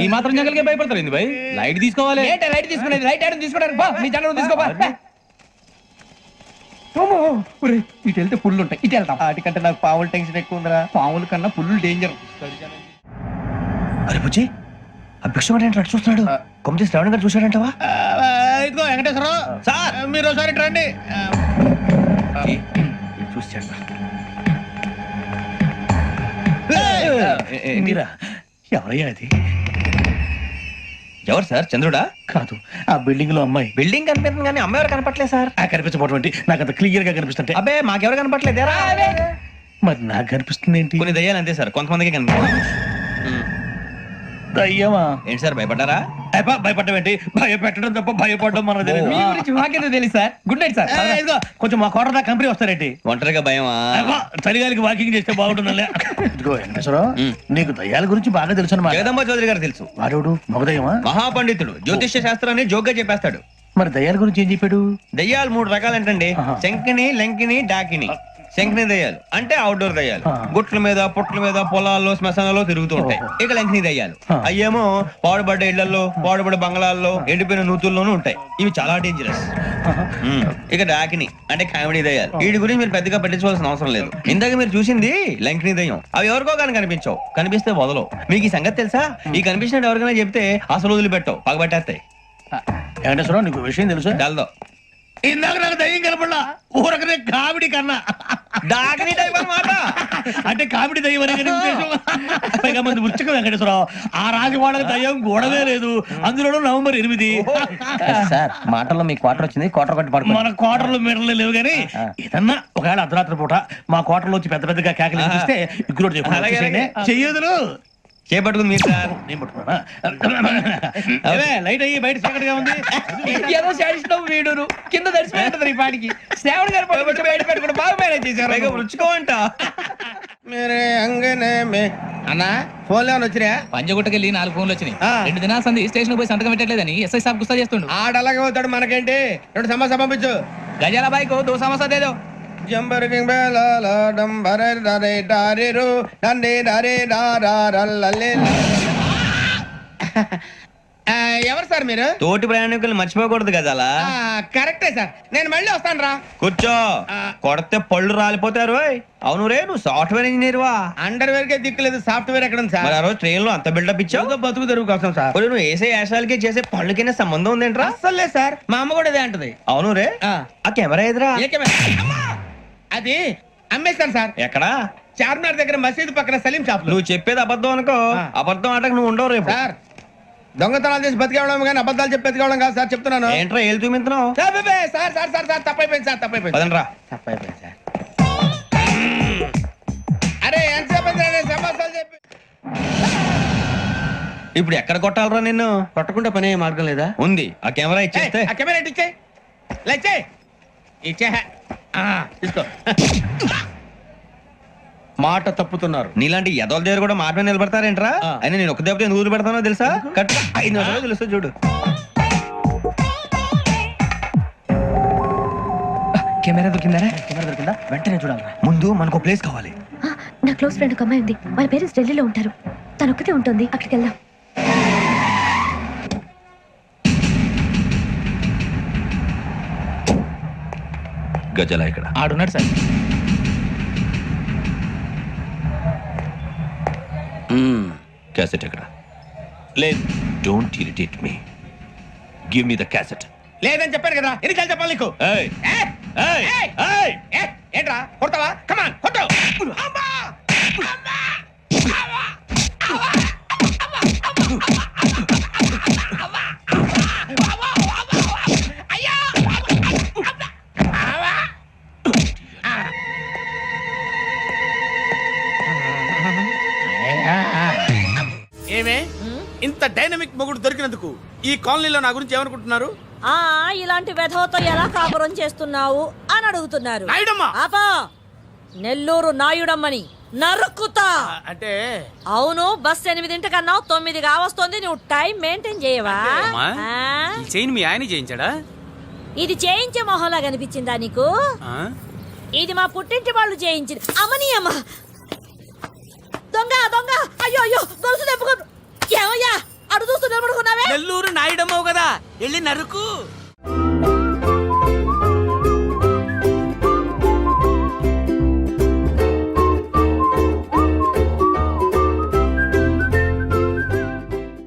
ఈ మాత్రం జంగల్కే భయపడతారు ఏంది భయ్? లైట్ తీసుకోవాలి. ఏంటి లైట్ తీసుకునేది? లైట్ ఆడని తీసుకోవడానికి బా, నీ జంగల్ తీసుకోబా. ఇటు వెళ్తే పుల్లు ఉంటాయి, ఇటు వెళ్తాం. వాటికంటే నాకు పావుల టెన్షన్ ఎక్కువ ఉందిరా. పాముల కన్నా పుల్లు డేంజర్. అరే బుజ్జి, ఆ భిక్షం అంటే చూస్తున్నాడు. కొమ్మచేసి శ్రావణ్ గారు చూశాడంటవా? ఇదిగో వెంకటేశ్వరరావు సార్, మీరు ఒకసారి ఇటు రండి. చూశాడు మీరా? ఎవరయ్యా అది? ఎవరు సార్? చంద్రుడా? కాదు, ఆ బిల్డింగ్ లో అమ్మాయి. బిల్డింగ్ కనిపిస్తుంది కానీ అమ్మ ఎవరు కనపట్లేదు సార్. కనిపించబోటువంటి నాకు అంత క్లియర్ గా కనిపిస్తుంటే. అబ్బే మాకెవరు కనపట్లేదేరా? మరి నాకు కనిపిస్తుంది ఏంటి? కొన్ని దయ్యాలు అంతే సార్, కొంతమందికి కనిపిస్తుంది. అయ్యమా ఏంటి సార్ భయపడ్డారా? భయపడడం ఏంటి? భయపెట్టడం తప్ప భయపడడం మనకు తెలియదు. మీ గురించి మాకేదో తెలుసు సార్. Good night sir. ఇదిగో కొంచెం మా కోట కంపెనీ వస్తారేంటి? ఒంటరిగా భయమా? చలిగాలికి వాకింగ్ చేస్తే బాగుంటుందిలే. ఇదిగో వెంకటేశ్వరరావు, నీకు దయ్యాల గురించి బాగా తెలుసు అన్నమాట. జగదంబ చౌదరి గారు తెలుసు. వాడు మగదయ్యమా? మహాపండితుడు, జ్యోతిష్య శాస్త్రాన్ని జోగ్గా చెప్పేస్తాడు. మరి దయ్యాల గురించి ఏం చెప్పాడు? దయ్యాలు 3 రకాలు ఏంటండి, శంకిని, లంకిని, డాకిని. శంకిని దయ్యాలు అంటే అవుట్డోర్ దయ్యాలు, గుట్ల మీద పుట్ల మీద పొలాల్లో శ్మశానాల్లో తిరుగుతూ ఉంటాయి. ఇక లంకిని దయ్యాలు అయ్యేమో పాడుబడ్డ ఇళ్లలో, పాడుబడ్డ బంగ్లాల్లో, ఎండిపోయిన నూతుల్లోనూ ఉంటాయి. ఇవి చాలా డేంజరస్. ఇక డాకిని అంటే కామెడీ దయ్యాలు. వీటి గురించి మీరు పెద్దగా పట్టించుకోవాల్సిన అవసరం లేదు. ఇందాక మీరు చూసింది లంకిని దయ్యం. అవి ఎవరికో కానీ కనిపించవు, కనిపిస్తే వదలవు. మీకు ఈ సంగతి తెలుసా? ఈ కనిపించినట్టు ఎవరికైనా చెప్తే అసలు వదిలిపెట్టవు, పగబట్టేస్తాయి. వెంకటేశ్వరరావు, నీకు విషయం తెలుసా? డల్దో ఇందాక నాకు దయ్యం కనపడలా, ఊరకనే కామెడీ కన్నా డాకిని టైప్ అన్నమాట. అంటే కామెడీ దయ్యం అనే కదా ఉద్దేశం. పైగా మంది ఉచ్చక వెంకటేశ్వరరావు, ఆ రాజు వాళ్ళకి దయ్యం గొడవే లేదు. అందులోనూ నవంబర్ 8. సార్ మాటల్లో మీ క్వార్టర్ వచ్చింది, క్వార్టర్ కొట్టి పడుకో. మన కోటర్లు మీటర్లు లేవు కానీ ఏదన్నా ఒకవేళ అర్ధరాత్రి పూట మా కోటర్లో వచ్చి పెద్ద పెద్దగా కేకలు ఇస్తే ఇగ్గురు చెయ్యదులు చేపట్టుకుంది మీరు సార్. నేను పట్టుకున్నా లైట్ అయ్యి బయట చీకటిగా ఉంది. ఏదో శాడిస్తావు వీడును కింద దర్శనం ఈ పాటికి. శ్రావణ్ గారు పట్టుబట్టి బయట పెట్టుకుంటే బాగా మేనేజ్ చేశారు. రుచుకోవంట మేరే అంగనే మే అన్నా ఫోన్ లేవని వచ్చినా? పంజగుట్టకెళ్ళి 4 ఫోన్లు వచ్చినాయి. 2 దినాల సంది స్టేషన్ పోయి సంతకం పెట్టలేదని ఎస్ఐ సాబ్ గుస్తా చేస్తుండు. ఆడలాగే పోతాడు, మనకేంటి? 2 సమస్య పంపించు. గజాల బైక్ 2 సమస్య దేదో. జంబరకింగ్ బేలాల డంబరే డరే డారిరు నందే డరే డారల్లలే. ఎవరు సార్ మీరు? తోటి ప్రయాణికులు మర్చిపోకూడదు గజాలా. కరెక్టే సార్, నేను మళ్ళీ వస్తాను రా. కూర్చో, కొడితే పళ్ళు రాలిపోతారు. అవును రే, నువ్వు సాఫ్ట్వేర్ ఇంజనీర్ వా? అండర్వేర్ కే దిక్కులేదు, సాఫ్ట్వేర్ ఎక్కడ ఉంది సార్? మరి ఆ రోజు ట్రైన్ లో అంత బిల్డప్ ఇచ్చావు. బతుకు తెరుగు కోసం సార్. మరి నువ్వు వేసే యాశాలకి చేసే పళ్ళకైనా సంబంధం ఉందేంట్రా? అస్సలు లేదు సార్, మా అమ్మ కూడా అదే అంటది. అవును రే, ఆ కెమెరా ఎదురా? అది అమ్మేస్తాను సార్. ఎక్కడా? చార్మినార్ దగ్గర మసీదు పక్కన సలీం షాప్. నువ్వు చెప్పేది అబద్ధం అనుకో, అబద్ధం ఆటకు నువ్వు ఉండవు రేపు. సార్ దొంగతనాలు చేసి బతికేవడం కానీ అబద్ధాలు చెప్పి బతికేవడం కాదు సార్, చెప్తున్నాను. ఏంట్రా ఏళ్ళు చూపించినావు? సార్ సార్ సార్ సార్ తప్పైపోయింది సార్, తప్పైపోయింది. పదండ్రా. తప్పైపోయింది సార్. అరే ఎంతసేపు సమాసాలు చెప్పి ఇప్పుడు ఎక్కడ కొట్టాలరా నిన్ను? కొట్టకుండా పనే మార్గం లేదా? ఉంది, ఆ కెమెరా ఇచ్చేస్తే. ఆ కెమెరా ఇచ్చే లేచే ఇచ్చే తీసుకో. మాట తప్పుతున్నారు. నీలాంటి ఎదల దగ్గర కూడా మాట మీద నిలబడతారేంట్రా? అయినా నేను ఒక దెబ్బతో ఎందుకు ఊరు పెడతానో తెలుసా? కట్ 5 నిమిషాలు తెలుసు చూడు. కెమెరా దొరికిందా? కెమెరా దొరికిందా? వెంటనే చూడాలి. ముందు మనకు ప్లేస్ కావాలి. నా క్లోజ్ ఫ్రెండ్ ఒక అమ్మాయి ఉంది, వాళ్ళ పేరెంట్స్ ఢిల్లీలో ఉంటారు. తను ఒక్కతే ఉంటుంది, అక్కడికి వెళ్దాం. గజల ఇక్కడ ఆడున్నాడు సార్. క్యాసెట్ ఎక్కడ? లేదు, don't irritate me, give me the cassette. లేదని చెప్పాను కదా, ఎన్నిసార్లు చెప్పాలి నీకు? ఏంట్రా కొడతావా? కమాన్ కొట్టు. ఏమే ఇంత డైనమిక్ మొగుడు దొరికినందుకు ఈ కాలనీలో నా గురించి ఏమనుకుంటున్నారు? ఇలాంటి వెధవతో ఎలా కాపురం చేస్తున్నావు అని అడుగుతున్నారు. ఆపా, నెల్లూరు నాయుడమ్మని నరుక్కుతా. అంటే అవును, బస్ 8 9 కావస్తుంది. నువ్వు టైం మెయింటైన్ చేయవా? మీ ఆయన చేయించాడా? ఇది చేయించే మొహంలా కనిపించిందా నీకు? ఇది మా పుట్టింటి వాళ్ళు చేయించింది. అమ్మని అమ్మ దొంగ దొంగ, అయ్యో అయ్యో గొలుసు తెప్పుకో. ఏమయ్యా అడు చూస్తూ నిలబడుకున్నావే? నెల్లూరు నాయుడమ్మవు కదా వెళ్ళి నరుకు.